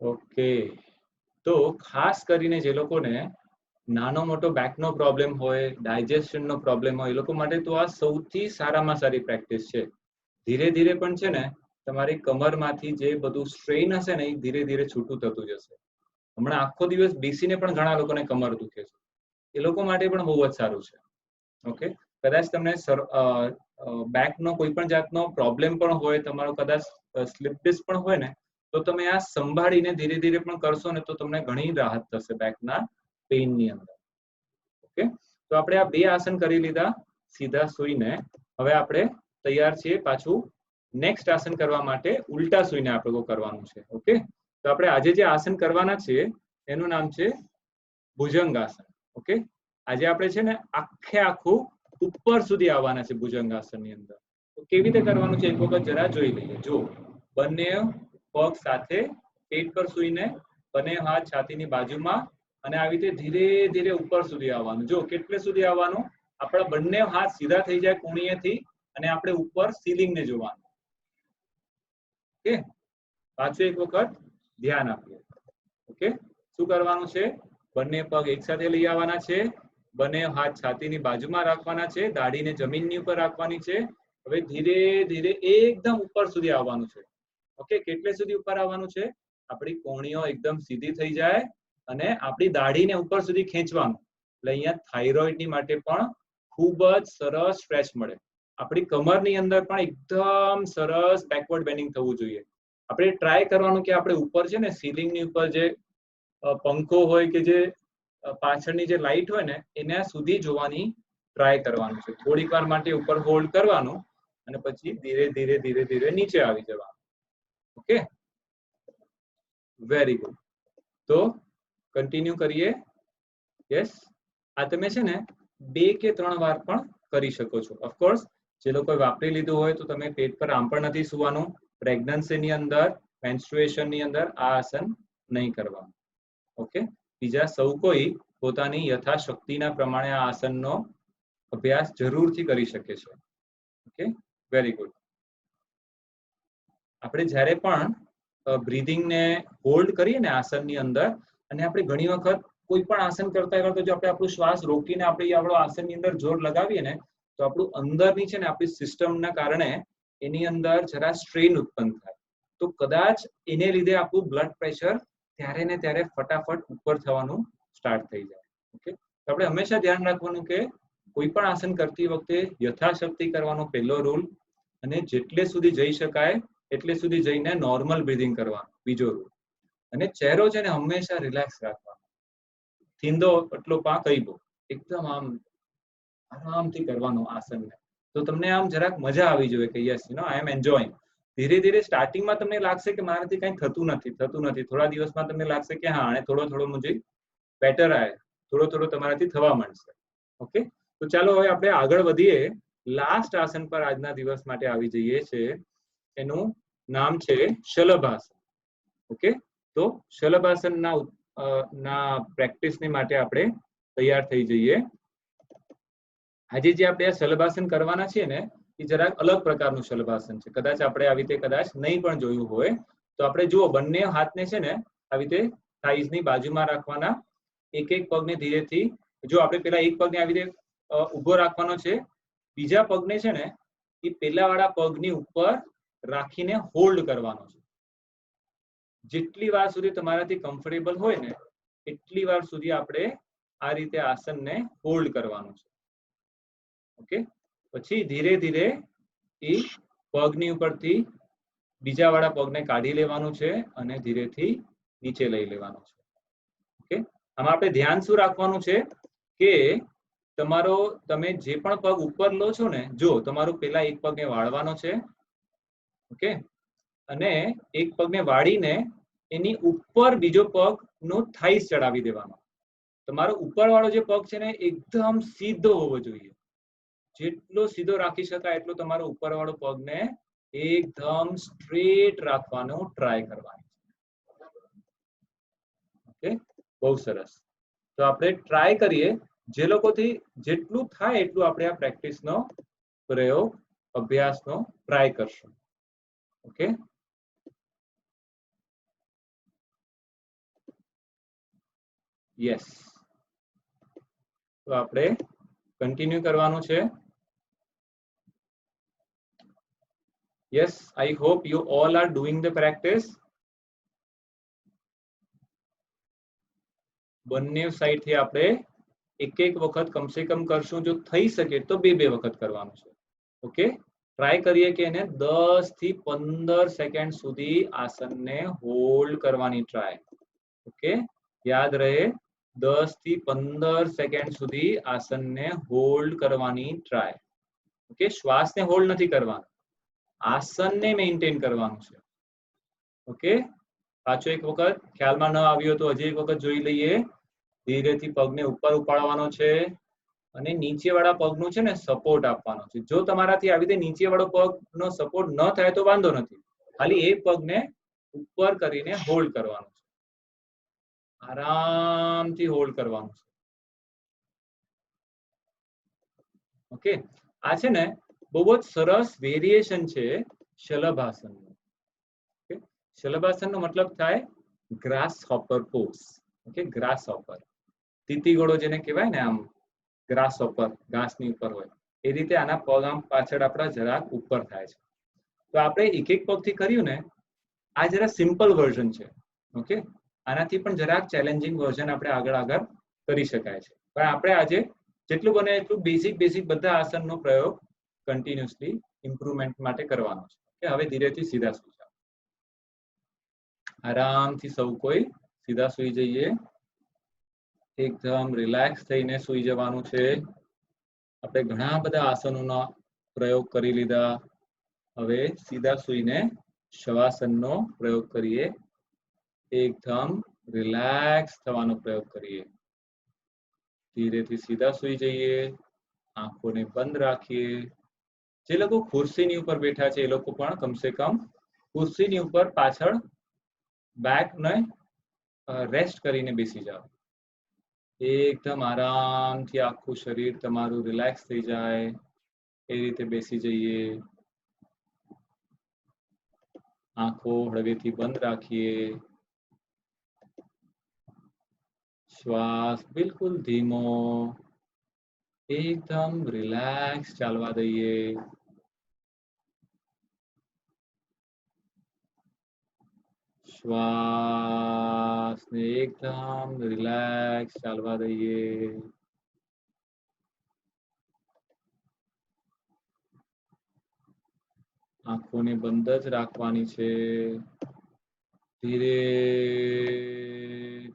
ઓકે, તો ખાસ કરીને જે લોકોને નાનો મોટો બેકનો પ્રોબ્લેમ હોય, ડાયજેશનનો પ્રોબ્લેમ હોય, એ લોકો માટે તો આ સૌથી સારામાં સારી પ્રેક્ટિસ છે. ધીરે ધીરે પણ છે ને તમારી કમરમાંથી જે બધું સ્ટ્રેઇન હશે ને એ ધીરે ધીરે છૂટું થતું જશે. હમણાં આખો દિવસ બેસીને પણ ઘણા લોકોને કમર દુખે છે. એ લોકો માટે પણ બહુ જ સારું છે. ઓકે, કદાચ તમને બેકનો કોઈ પણ જાતનો પ્રોબ્લેમ પણ હોય, તમારો કદાચ સ્લીપ ડિસ્ક પણ હોય ને તો તમે આ સંભાળીને ધીરે ધીરે પણ કરશો ને તો તમને ઘણી રાહત થશે બેકના પેઇનની અંદર. ઓકે, તો આપણે આ 2 આસન કરી લીધા સીધા સૂઈને. હવે આપણે તૈયાર છીએ પાછું નેક્સ્ટ આસન કરવા માટે ઉલટા સૂઈને આપણે કરવાનું છે. ઓકે, તો આપણે આજે જે આસન કરવાના છે એનું નામ છે ભુજંગાસન. ઓકે, આજે આપણે છે ને આખું ઉપર સુધી આવવાના છે ભુજંગાસનની અંદર. તો કેવી રીતે કરવાનું છે એક વખત જરા જોઈ લઈએ. જો બંને પગ સાથે પેટ પર સૂઈને બંને હાથ છાતીની બાજુમાં અને આવી રીતે ધીરે ધીરે ઉપર સુધી આવવાનું. જો કેટલે સુધી આવવાનું, આપણા બંને હાથ સીધા થઈ જાય કોણીએથી અને આપણે ઉપર સીલિંગને જોવાનું. ઓકે, પાછું એક વખત ધ્યાન આપીએ. ઓકે, શું કરવાનું છે? બંને પગ એકસાથે લઈ આવવાના છે, બંને હાથ છાતીની બાજુમાં રાખવાના છે, દાઢીને જમીનની ઉપર રાખવાની છે. હવે ધીરે ધીરે એકદમ ઉપર સુધી આવવાનું છે. ઓકે, કેટલે સુધી ઉપર આવવાનું છે? આપણી કોણીઓ એકદમ સીધી થઈ જાય અને આપણી દાઢીને ઉપર સુધી ખેંચવાનું. એટલે અહીંયા થાઇરોઇડની માટે પણ ખૂબ જ સરસ સ્ટ્રેચ મળે. આપણી કમરની અંદર પણ એકદમ સરસ બેકવર્ડ બેન્ડિંગ થવું જોઈએ. આપણે ટ્રાય કરવાનું કે આપણે ઉપર છે ને સીલિંગની ઉપર જે પંખો હોય કે જે પાછળની જે લાઇટ હોય ને એના સુધી જોવાની ટ્રાય કરવાનું છે. થોડીક વાર માટે ઉપર હોલ્ડ કરવાનું અને પછી ધીરે ધીરે ધીરે ધીરે નીચે આવી જવાનું. Okay, very good. તો કન્ટિન્યુ કરીએ. યસ, આ તમે છે ને 2 કે 3 વાર પણ કરી શકો છો. ઓફકોર્સ જે લોકોએ વાપરી લીધું હોય તો તમે પેટ પર આમ પણ નથી સુવાનું. પ્રેગ્નન્સીની અંદર, મેન્સ્ટ્રુએશનની અંદર આ આસન નહીં કરવાનું. ઓકે, બીજા સૌ કોઈ પોતાની યથાશક્તિના પ્રમાણે આ આસનનો અભ્યાસ જરૂરથી કરી શકે છે. Okay, very good. આપણે જ્યારે પણ બ્રીધિંગને હોલ્ડ કરીએ ને આસનની અંદર, અને આપણે ઘણી વખત કોઈ પણ આસન કરતા કરતા જો આપણે આપણો શ્વાસ રોકીને આપણે આપણો આસનની અંદર જોર લગાવીએ ને તો આપણું અંદરની છે ને આપણી સિસ્ટમના કારણે એની અંદર જરા સ્ટ્રેન ઉત્પન્ન થાય. તો કદાચ એને લીધે આપણું બ્લડ પ્રેશર ત્યારે ને ત્યારે ફટાફટ ઉપર થવાનું સ્ટાર્ટ થઈ જાય. ઓકે, તો આપણે હંમેશા ધ્યાન રાખવાનું કે કોઈ પણ આસન કરતી વખતે યથાશક્તિ કરવાનો પહેલો રૂલ, અને જેટલે સુધી જઈ શકાય એટલે સુધી જઈને નોર્મલ બ્રીધિંગ કરવાનું બીજો રૂલ. અને ચહેરો છે ને હંમેશા રિલેક્સ રાખવાનો. થીંદો એટલો પા કહીબો એકદમ આમ આરામથી કરવાનું આસનને. તો તમને આમ જરાક મજા આવી જોઈએ કે યસ આઈ એમ એન્જોયિંગ. ધીરે ધીરે સ્ટાર્ટિંગમાં તમને લાગશે કે મારાથી કંઈ થતું નથી. થોડા દિવસમાં તમને લાગશે કે હા, અને થોડો મુજે બેટર આવે, થોડો તમારાથી થવા માંડશે. ઓકે, તો ચાલો હવે આપણે આગળ વધીએ. લાસ્ટ આસન પર આજના દિવસ માટે આવી જઈએ છે. એનું નામ છે શલભાસન. ઓકે, તો શલભાસનના પ્રેક્ટિસની માટે આપણે તૈયાર થઈ જઈએ. આજે જે આપણે આ શલભાસન કરવાના છીએ ને એ જરાક અલગ પ્રકારનું શલભાસન છે. કદાચ આપણે આવી રીતે કદાચ નહીં પણ જોયું હોય તો આપણે જુઓ, બંને હાથને છે ને આવી રીતે થાઈઝની બાજુમાં રાખવાના. એક પગને ધીરેથી, જો આપણે પેલા એક પગને આવી રીતે ઊભો રાખવાનો છે, બીજા પગને છે ને એ પેલા વાળા પગની ઉપર રાખીને હોલ્ડ કરવાનો છે. જેટલી વાર સુધી તમારાથી કમ્ફર્ટેબલ હોય ને એટલી વાર સુધી આપણે આ રીતે આસનને હોલ્ડ કરવાનું છે. ઓકે, પછી ધીરે ધીરે એ પગની ઉપરથી બીજા વાળા પગને કાઢી લેવાનું છે અને ધીરેથી નીચે લઈ લેવાનું છે. ઓકે, આમાં આપણે ધ્યાન શું રાખવાનું છે કે તમે જે પણ પગ ઉપર લો છો ને, જો તમારું પેલા એક પગને વાળવાનો છે. ઓકે, અને એક પગને વાળીને એની ઉપર બીજો પગનો થાઈસ ચડાવી દેવાનો. તમારો ઉપરવાળો જે પગ છે ને એકદમ સીધો હોવો જોઈએ. જેટલો સીધો રાખી શકાય એટલો તમારો ઉપરવાળો પગને એકદમ સ્ટ્રેટ રાખવાનો ટ્રાય કરવાનો. ઓકે, બહુ સરસ. તો આપણે ટ્રાય કરીએ. જે લોકોથી જેટલું થાય એટલું આપણે આ પ્રેક્ટિસનો પ્રયોગ, અભ્યાસનો ટ્રાય કરશું. Okay, yes. તો આપણે કન્ટિન્યુ કરવાનું છે. Yes, I hope you all are doing the practice. બંને સાઈડથી આપણે એક વખત કમસે કમ કરશું. જો થઈ શકે તો 2 વખત કરવાનું છે. ઓકે, ટ્રાય કરીએ કે એને 10 થી 15 સેકન્ડ સુધી આસનને હોલ્ડ કરવાની ટ્રાય. ઓકે, યાદ રહે, 10 થી 15 સેકન્ડ સુધી આસનને હોલ્ડ કરવાની ટ્રાય. ઓકે, શ્વાસને હોલ્ડ નથી કરવાનો, આસનને મેન્ટેન કરવાનું છે. ઓકે, પાછો એક વખત ખ્યાલમાં ન આવ્યો તો હજી એક વખત જોઈ લઈએ. ધીરેથી પગને ઉપર ઉપાડવાનો છે અને નીચેવાળા પગનું છે ને સપોર્ટ આપવાનો છે. જો તમારાથી આવી રીતે નીચેવાળો પગનો સપોર્ટ ન થાય તો વાંધો નથી, ખાલી એ પગને ઉપર કરીને હોલ્ડ કરવાનો છે. આરામથી હોલ્ડ કરવાનું છે. ઓકે, આ છે ને બહુ જ સરસ વેરિએશન છે શલભાસનનું. ઓકે, શલભાસનનો મતલબ થાય grasshopper pose. Okay, grasshopper, તીતી ઘોડો જેને કહેવાય ને, આમ ગ્રાસ હોપર ઘાસની ઉપર હોય એ રીતે આના પગ આમ પાછળ આપણા જરાક ઉપર થાય છે. તો આપણે એક એક પગથી કર્યું ને, આ જરા સિમ્પલ વર્ઝન છે. ઓકે, આનાથી પણ જરાક ચેલેન્જિંગ વર્ઝન આપણે આગળ કરી શકાય છે. પણ આપણે આજે જેટલું બને એટલું બેઝિક બધા આસનનો પ્રયોગ કન્ટિન્યુઅસલી ઇમ્પ્રુવમેન્ટ માટે કરવાનો છે. કે હવે ધીરેથી સીધા સુઈ જાઓ. આરામથી સૌ કોઈ સીધા સુઈ જઈએ. એકદમ રિલેક્સ થઈને સુઈ જવાનું છે. આપણે ઘણા બધા આસનોનો પ્રયોગ કરી લીધા. હવે સીધા સુઈને શવાસનનો પ્રયોગ કરીએ. એકદમ રિલેક્સ થવાનો પ્રયોગ કરીએ. ધીરેથી સીધા સુઈ જઈએ. આંખોને બંધ રાખીએ. જે લોકો ખુરશીની ઉપર બેઠા છે એ લોકો પણ કમસે કમ ખુરશીની ઉપર પાછળ બેકને રેસ્ટ કરીને બેસી જાઓ. એકદમ આરામથી આખું શરીર તમારું રિલેક્સ થઈ જાય એ રીતે બેસી જઈએ. આંખો હળવેથી બંધ રાખીએ. શ્વાસ બિલકુલ ધીમો, એકદમ રિલેક્સ ચાલવા દઈએ. શ્વાસને એકદમ રિલેક્સ ચાલવા દઈએ. આંખોને બંધ જ રાખવાની છે. ધીરે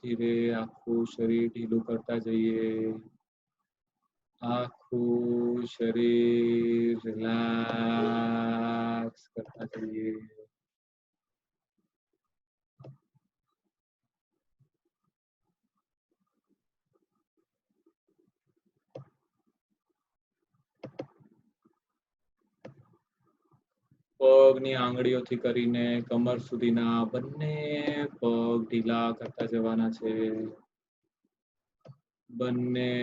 ધીરે આખું શરીર ઢીલું કરતા જઈએ. આખું શરીર રિલેક્સ કરતા જઈએ. પગની આંગળીઓથી કરીને કમર સુધીના બંને પગ ઢીલા કરતા જવાના છે. બંને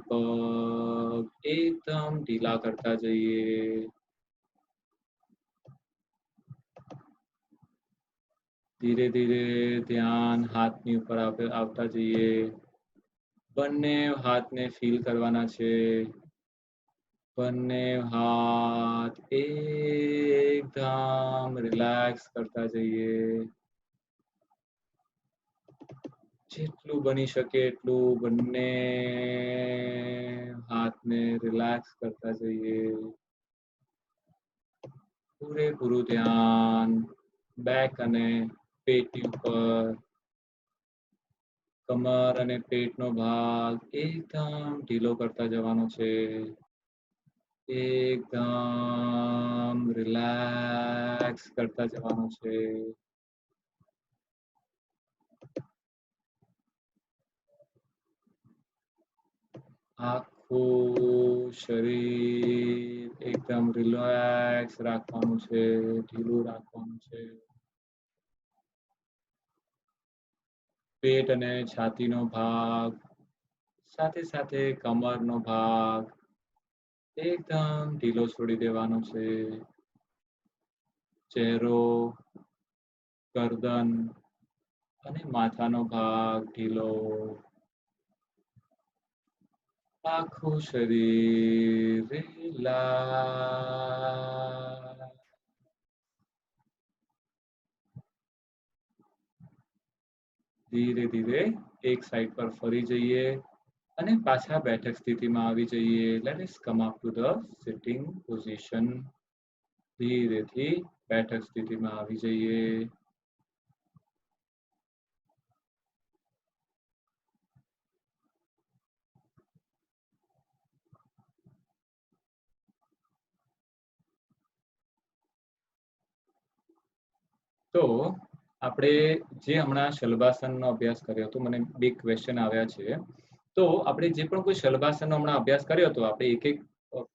પગ એકદમ ઢીલા કરતા જઈએ. ધીરે ધીરે ધ્યાન હાથની ઉપર આવતા જઈએ. બંને હાથને ફીલ કરવાના છે. બંને હાથ એકદમ રિલેક્સ કરતા જઈએ. જેટલું બની શકે એટલું બંને હાથને રિલેક્સ કરતા જઈએ. પૂરેપૂરું ધ્યાન બેક અને પેટની ઉપર. કમર અને પેટનો ભાગ એકદમ ઢીલો કરતા જવાનો છે. એકદમ રિલેક્સ કરતા જવાનું છે. આખું શરીર એકદમ રિલેક્સ રાખવાનું છે, ઢીલું રાખવાનું છે. પેટ અને છાતીનો ભાગ, સાથે સાથે કમરનો ભાગ એકદમ ઢીલો છોડી દેવાનો છે. ચહેરો, ગરદન અને માથાનો ભાગ ઢીલો. આખું શરીર રિલેક્સ. ધીરે ધીરે એક સાઈડ પર ફરી જઈએ અને પાછા બેઠક સ્થિતિમાં આવી જઈએ. Let us come up to the sitting position. ધીરેથી બેઠક સ્થિતિમાં આવી જઈએ. તો આપણે જે હમણાં શલભાસનનો અભ્યાસ કર્યો હતો, મને બે ક્વેશ્ચન આવ્યા છે. તો આપણે જે પણ કોઈ શલભાસનનો હમણાં અભ્યાસ કર્યો હતો, આપણે એક એક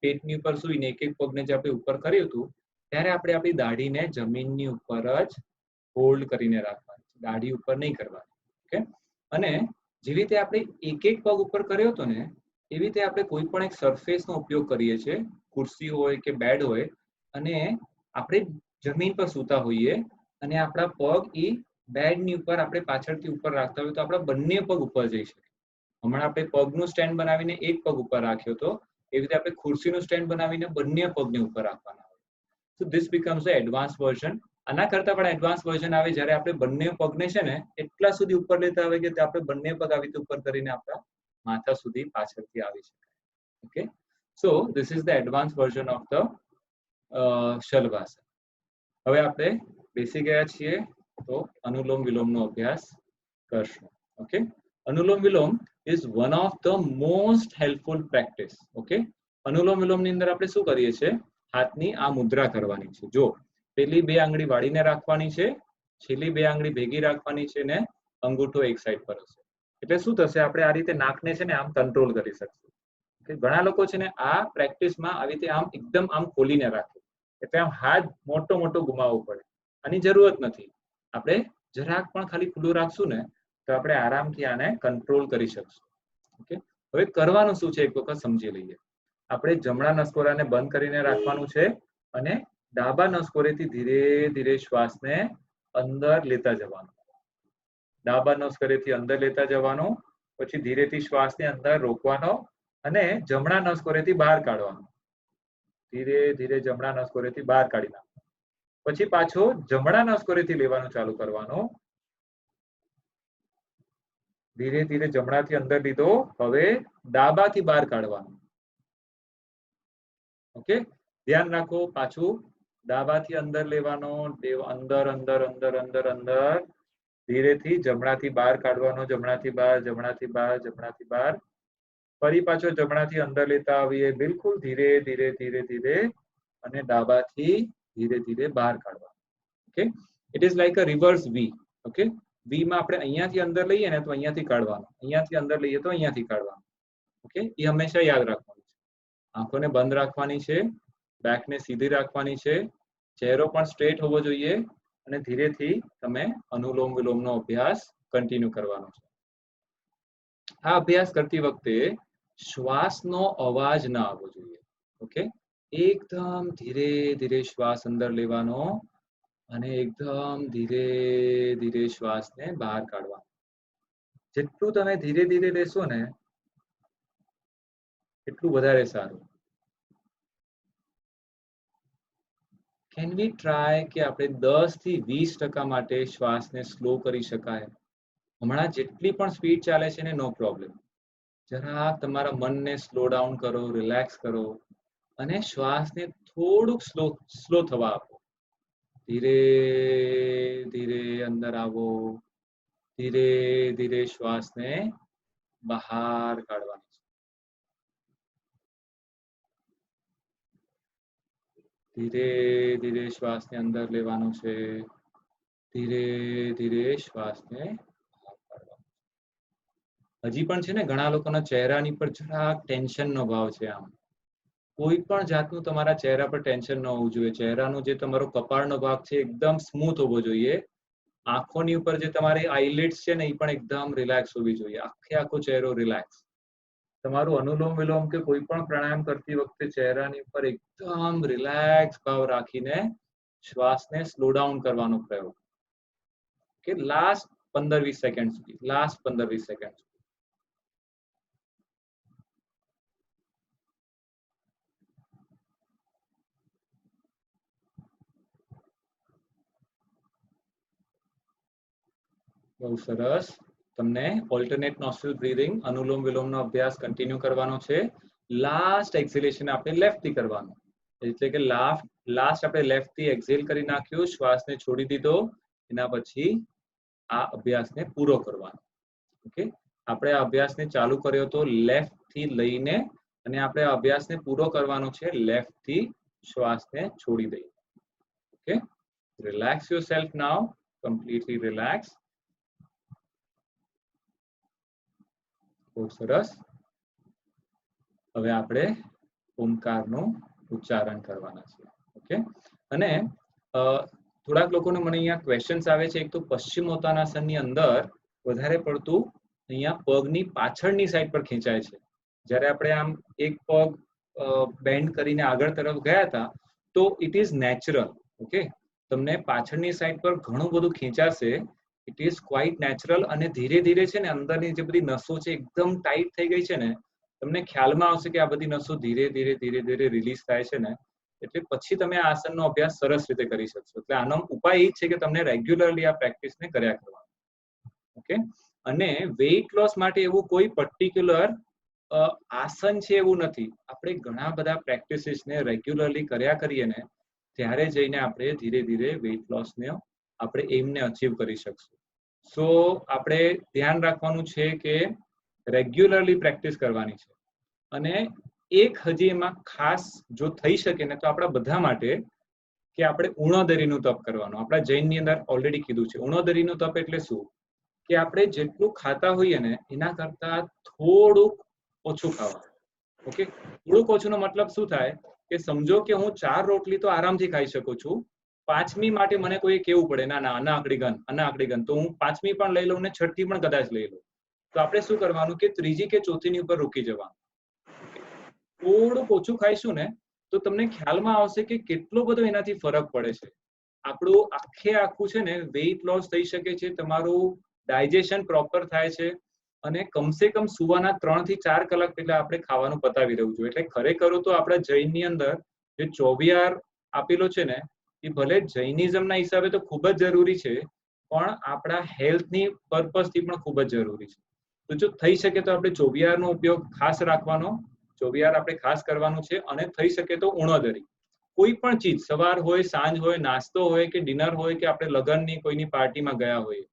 પેટની ઉપર સૂઈને એક એક પગને જે આપણે ઉપર કર્યું હતું, ત્યારે આપણે આપણી દાઢીને જમીનની ઉપર જ હોલ્ડ કરીને રાખવાની છે. દાઢી ઉપર નહીં કરવાની. ઓકે, અને જેવી રીતે આપણે એક એક પગ ઉપર કર્યો હતો ને, એવી રીતે આપણે કોઈ પણ એક સરફેસનો ઉપયોગ કરીએ છીએ, ખુરશી હોય કે બેડ હોય, અને આપણે જમીન પર સૂતા હોઈએ અને આપણા પગ એ બેડની ઉપર આપણે પાછળથી ઉપર રાખતા હોય તો આપણા બંને પગ ઉપર જઈ શકે. હમણાં આપણે પગનું સ્ટેન્ડ બનાવીને એક પગ ઉપર રાખ્યો હતો, એવી રીતે આપણે ખુરશીનું સ્ટેન્ડ બનાવીને બંને પગને ઉપર રાખવાના હોય. So this becomes the advance version. આના કરતા પણ એડવાન્સ વર્ઝન આવે જ્યારે આપણે બંને પગને છે ને એટલા સુધી ઉપર લેતા હોય કે આપણે બંને પગ આવી રીતે ઉપર કરીને આપણા માથા સુધી પાછળથી આવી શકાય. Okay, so this is the advance version of the Shalabhasana. હવે આપણે બેસી ગયા છીએ તો અનુલોમ વિલોમનો અભ્યાસ કરશું. Okay, Anulom Vilom is one of the most helpful practice. Okay, Anulom વિલોમની અંદર આપણે શું કરીએ છીએ? હાથની આ મુદ્રા કરવાની છે. જો પેલી બે આંગળી વાળીને રાખવાની છે, છેલ્લી બે આંગળી ભેગી રાખવાની છે ને અંગૂઠો એક સાઈડ પર હશે. એટલે શું થશે? આપણે આ રીતે નાકને છે ને આમ કંટ્રોલ કરી શકશું. ઘણા લોકો છે ને આ પ્રેક્ટિસમાં આવી રીતે આમ એકદમ આમ ખોલીને રાખે, એટલે આમ હાથ મોટો મોટો ગુમાવવો પડે. આની જરૂરત નથી. આપણે જરાક પણ ખાલી ખુલ્લું રાખશું ને તો આપણે આરામથી આને કંટ્રોલ કરી શકશું. ઓકે, હવે કરવાનું શું છે એક વખત સમજી લઈએ. આપણે જમણા નસકોરાને બંધ કરીને રાખવાનું છે અને ડાબા નસકોરેથી ધીરે ધીરે શ્વાસને અંદર લેતા જવાનો. ડાબા નસકોરેથી અંદર લેતા જવાનો, પછી ધીરેથી શ્વાસને અંદર રોકવાનો અને જમણા નસકોરેથી બહાર કાઢવાનો. ધીરે ધીરે જમણા નસકોરેથી બહાર કાઢી નાખવાનો. પછી પાછો જમણા નસકોરેથી લેવાનું ચાલુ કરવાનું. ધીરે ધીરે જમણાથી અંદર લીધો, હવે ડાબાથી બહાર કાઢવાનું. ઓકે, ધ્યાન રાખો. પાછું ડાબાથી અંદર લેવાનો, અંદર અંદર અંદર અંદર અંદર, ધીરેથી જમણાથી બહાર કાઢવાનો, જમણાથી બહાર, જમણાથી બહાર, જમણાથી બહાર. ફરી પાછો જમણાથી અંદર લેતા આવીએ, બિલકુલ ધીરે ધીરે ધીરે ધીરે, અને ડાબાથી ધીરે ધીરે બહાર કાઢવાનું. Okay, it is like a reverse V. Okay, V માં આપણે અહીંયાથી અંદર લઈએ ને તો અહીંયાથી કાઢવાનું, અહીંયાથી અંદર લઈએ તો અહીંયાથી કાઢવાનું. ઓકે, એ હંમેશા યાદ રાખવાનું છે. આંખોને બંધ રાખવાની છે, બેકને સીધી રાખવાની છે, ચહેરો પણ સ્ટ્રેટ હોવો જોઈએ, અને ધીરેથી તમે અનુલોમ વિલોમનો અભ્યાસ કન્ટિન્યુ કરવાનો છે. આ અભ્યાસ કરતી વખતે શ્વાસનો અવાજ ના આવવો જોઈએ. ઓકે, એકદમ ધીરે ધીરે શ્વાસ અંદર લેવાનો અને એકદમ ધીરે ધીરે શ્વાસને બહાર કાઢવાનો. જેટલું તમે ધીરે ધીરે લેશો ને એટલું વધારે સારું. કેન વી ટ્રાય કે આપણે 10 થી 20% માટે શ્વાસને સ્લો કરી શકાય? હમણાં જેટલી પણ સ્પીડ ચાલે છે ને, નો પ્રોબ્લેમ. જરાક તમારા મનને સ્લો ડાઉન કરો, રિલેક્સ કરો અને શ્વાસને થોડુંક સ્લો થવા આપો. ધીરે ધીરે અંદર આવો, ધીરે ધીરે શ્વાસને બહાર કાઢવાનો. ધીરે ધીરે શ્વાસને અંદર લેવાનો છે, ધીરે ધીરે શ્વાસને બહાર કાઢવાનો. હજી પણ છે ને ઘણા લોકોના ચહેરાની પર જરાક ટેન્શનનો ભાવ છે. આમ કોઈ પણ જાતનું તમારા ચહેરા પર ટેન્શન ન હોવું જોઈએ. ચહેરાનો જે તમારો કપાળનો ભાગ છે એકદમ સ્મૂથ હોવો જોઈએ. આંખોની ઉપર જે તમારી આઈલિડ્સ છે ને એ પણ એકદમ રિલેક્સ હોવી જોઈએ. આખો ચહેરો રિલેક્સ. તમારું અનુલોમ વિલોમ કે કોઈ પણ પ્રાણાયામ કરતી વખતે ચહેરાની ઉપર એકદમ રિલેક્સ ભાવ રાખીને શ્વાસને સ્લો ડાઉન કરવાનો પ્રયોગ. કે લાસ્ટ 15-20 સેકન્ડ સુધી, લાસ્ટ 15-20 સેકન્ડ સુધી. બહુ સરસ. તમને ઓલ્ટરનેટ નોસ્ટ્રલ બ્રીથિંગ અનુલોમ વિલોમનો અભ્યાસ કન્ટિન્યુ કરવાનો છે. લાસ્ટ એક્સહેલેશન આપણે લેફ્ટ થી કરવાનું. એટલે કે લાસ્ટ આપણે લેફ્ટ થી એક્સહેલ કરી નાખ્યું, શ્વાસને છોડી દીધો, એના પછી આ અભ્યાસને પૂરો કરવાનો. ઓકે, આપણે આ અભ્યાસને ચાલુ કર્યો તો લેફ્ટ થી લઈને, અને આપણે આ અભ્યાસને પૂરો કરવાનો છે લેફ્ટ થી શ્વાસને છોડી દઈએ. ઓકે, રિલેક્સ યોરસેલ્ફ નાઉ, કમ્પ્લીટલી રિલેક્સ. બહુ સરસ. હવે આપણે ઓમકારનું ઉચ્ચારણ કરવાના છે. ઓકે, અને થોડાક લોકોને મને અહીંયા ક્વેશ્ચન્સ આવે છે. એક તો પશ્ચિમોત્તાનાસનની અંદર વધારે પડતું અહીંયા પગની પાછળની સાઈડ પર ખેંચાય છે. જ્યારે આપણે આમ એક પગ બેન્ડ કરીને આગળ તરફ ગયા હતા તો ઇટ ઇઝ નેચરલ. ઓકે, તમને પાછળની સાઈડ પર ઘણું બધું ખેંચાશે. It is quite natural. અને ધીરે ધીરે છે ને અંદરની જે બધી નસો છે એકદમ ટાઈટ થઈ ગઈ છે ને, તમને ખ્યાલમાં આવશે કે આ બધી નસો ધીરે ધીરે ધીરે ધીરે રિલીઝ થાય છે ને, એટલે પછી તમે આ આસનનો અભ્યાસ સરસ રીતે કરી શકશો. એટલે આનો ઉપાય એ છે કે તમને રેગ્યુલરલી આ પ્રેક્ટિસને કર્યા કરવાનું. ઓકે, અને વેઇટ લોસ માટે એવું કોઈ પર્ટિક્યુલર આસન છે એવું નથી. આપણે ઘણા બધા પ્રેક્ટિસીસને રેગ્યુલરલી કર્યા કરીએ ને ત્યારે જઈને આપણે ધીરે ધીરે વેઇટ લોસને આપણે એમને અચીવ કરી શકશું. સો આપણે ધ્યાન રાખવાનું છે કે રેગ્યુલરલી પ્રેક્ટિસ કરવાની છે. અને એક હજી એમાં ખાસ જો થઈ શકે ને તો આપણા બધા માટે કે આપણે ઉણોદરીનું તપ કરવાનું. આપણા જૈનની અંદર ઓલરેડી કીધું છે. ઉણોદરીનું તપ એટલે શું? કે આપણે જેટલું ખાતા હોઈએ ને એના કરતા થોડુંક ઓછું ખાવાનું. ઓકે, થોડુંક ઓછું નો મતલબ શું થાય કે સમજો કે હું 4 રોટલી તો આરામથી ખાઈ શકું છું, 5મી માટે મને કોઈ કેવું પડે ના ના આના આકડી ગન, તો હું 5મી પણ લઈ લઉં ને 6ઠી પણ કદાચ લઈ લઉં. તો આપણે શું કરવાનું કે 3જી કે 4થીની ઉપર રોકી જવાનું. થોડુંક ઓછું ખાઈશું ને તો તમને ખ્યાલમાં આવશે કે કેટલો બધો એનાથી ફરક પડે છે. આપણું આખું છે ને વેઇટ લોસ થઈ શકે છે, તમારું ડાયજેશન પ્રોપર થાય છે, અને કમસે કમ સુવાના 3 થી 4 કલાક પહેલા આપણે ખાવાનું પતાવી રહેવું જોઈએ. એટલે ખરેખર તો આપણા જૈનની અંદર જે 24 આપેલો છે ને એ ભલે જૈનિઝમના હિસાબે તો ખૂબ જ જરૂરી છે, પણ આપણા હેલ્થની પર્પઝથી પણ ખૂબ જ જરૂરી છે. તો જો થઈ શકે તો આપણે 24 નો ઉપયોગ ખાસ રાખવાનો. 24 આપણે ખાસ કરવાનું છે. અને થઈ શકે તો ઉણોદરી, કોઈ પણ ચીજ, સવાર હોય, સાંજ હોય, નાસ્તો હોય કે ડિનર હોય કે આપણે લગ્નની કોઈની પાર્ટીમાં ગયા હોઈએ,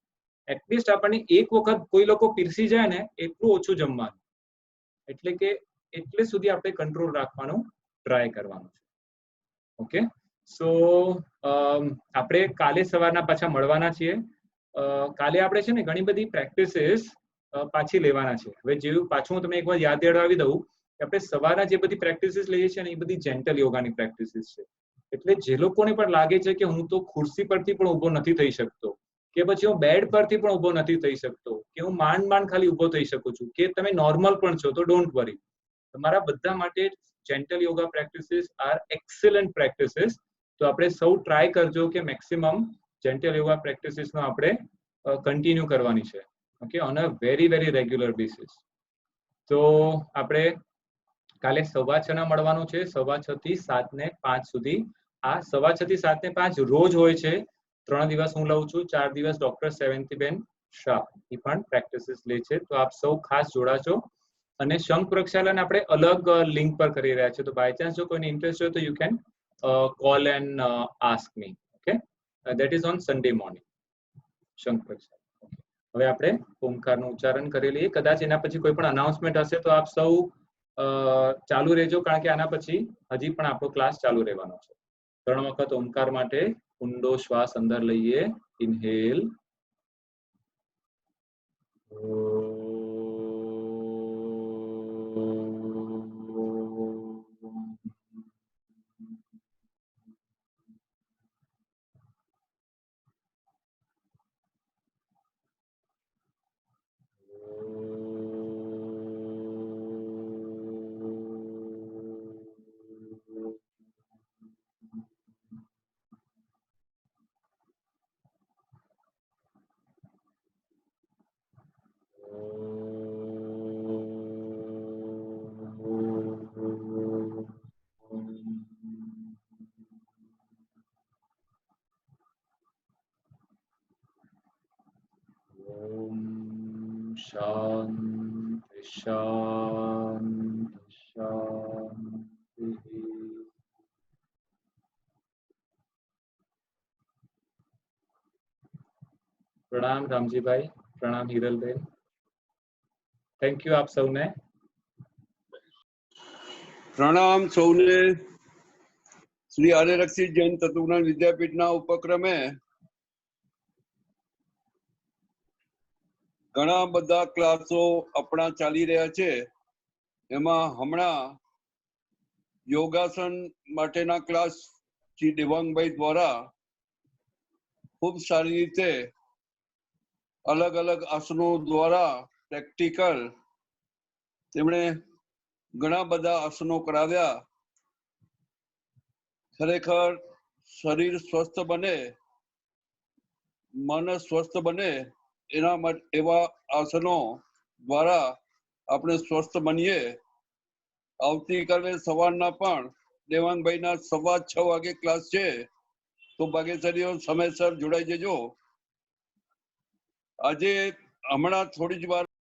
એટલીસ્ટ આપણને એક વખત કોઈ લોકો પીરસી જાય ને એટલું ઓછું જમવાનું. એટલે કે એટલે સુધી આપણે કંટ્રોલ રાખવાનું ટ્રાય કરવાનું છે. ઓકે, સો આપણે કાલે સવારના પાછા મળવાના છીએ. કાલે આપણે છે ને ઘણી બધી પ્રેક્ટિસીસ પાછી લેવાના છે. હવે જેવું પાછું હું તમને એકવાર યાદ દેવડાવી દઉં કે આપણે સવારના જે બધી પ્રેક્ટિસીસ લઈએ છીએ ને એ બધી જેન્ટલ યોગાની પ્રેક્ટિસીસ છે. એટલે જે લોકોને પણ લાગે છે કે હું તો ખુરશી પરથી પણ ઊભો નથી થઈ શકતો, કે પછી હું બેડ પરથી પણ ઊભો નથી થઈ શકતો, કે હું માંડ ખાલી ઊભો થઈ શકું છું, કે તમે નોર્મલ પણ છો, તો ડોન્ટ વરી. તમારા બધા માટે gentle yoga practices are excellent practices. તો આપણે સૌ ટ્રાય કરજો કે મેક્સિમમ જેન્ટલ યોગા પ્રેક્ટિસીસનો આપણે કન્ટિન્યુ કરવાની છે. Okay, on a very very regular basis. તો આપણે કાલે 6:15 મળવાનું છે, 6:15 થી 7:05 સુધી. આ 6:15 થી 7:05 રોજ હોય છે. 3 દિવસ હું લઉં છું, 4 દિવસ ડોક્ટર સેવંતીબેન શાહ એ પણ પ્રેક્ટિસીસ લે છે. તો આપ સૌ ખાસ જોડાજો. અને શંખ પ્રક્ષાલન આપણે અલગ લિંક પર કરી રહ્યા છીએ. તો બાય ચાન્સ જો કોઈને ઇન્ટરેસ્ટ હોય તો you can call and ask me. Okay, that is on Sunday morning શંખ પ્રક્ષાલન. હવે આપણે ઓમકારનું ઉચ્ચારણ કરી લઈએ. કદાચ એના પછી કોઈ પણ અનાઉન્સમેન્ટ હશે તો આપ સૌ ચાલુ રહેજો, કારણ કે આના પછી હજી પણ આપણો ક્લાસ ચાલુ રહેવાનો છે. 3 વખત ઓમકાર માટે ઊંડો શ્વાસ અંદર લઈએ. ઇન્હેલ, શાંતિ શાંતિ શાંતિ. પ્રણામ રામજીભાઈ, પ્રણામ હિરલબેન. થેન્ક યુ આપ સૌને. પ્રણામ સૌને. શ્રી આર્યરક્ષિત જૈન તત્વજ્ઞાન વિદ્યાપીઠના ઉપક્રમે ઘણા બધા ક્લાસો આપણા ચાલી રહ્યા છે. એમાં હમણાં યોગાસન માટેના ક્લાસ શ્રી દેવાંગભાઈ દ્વારા ખૂબ સારી રીતે અલગ અલગ આસનો દ્વારા પ્રેક્ટિકલ તેમણે ઘણા બધા આસનો કરાવ્યા. ખરેખર શરીર સ્વસ્થ બને, મન સ્વસ્થ બને એના માટે એવા આસનો દ્વારા આપણે સ્વસ્થ બનીએ. આવતીકાલે સવારના પણ દેવાંગભાઈના 6:15 વાગે ક્લાસ છે, તો ભાગ્યશાળીઓ સમયસર જોડાઈ જજો. આજે હમણાં થોડી જ વાર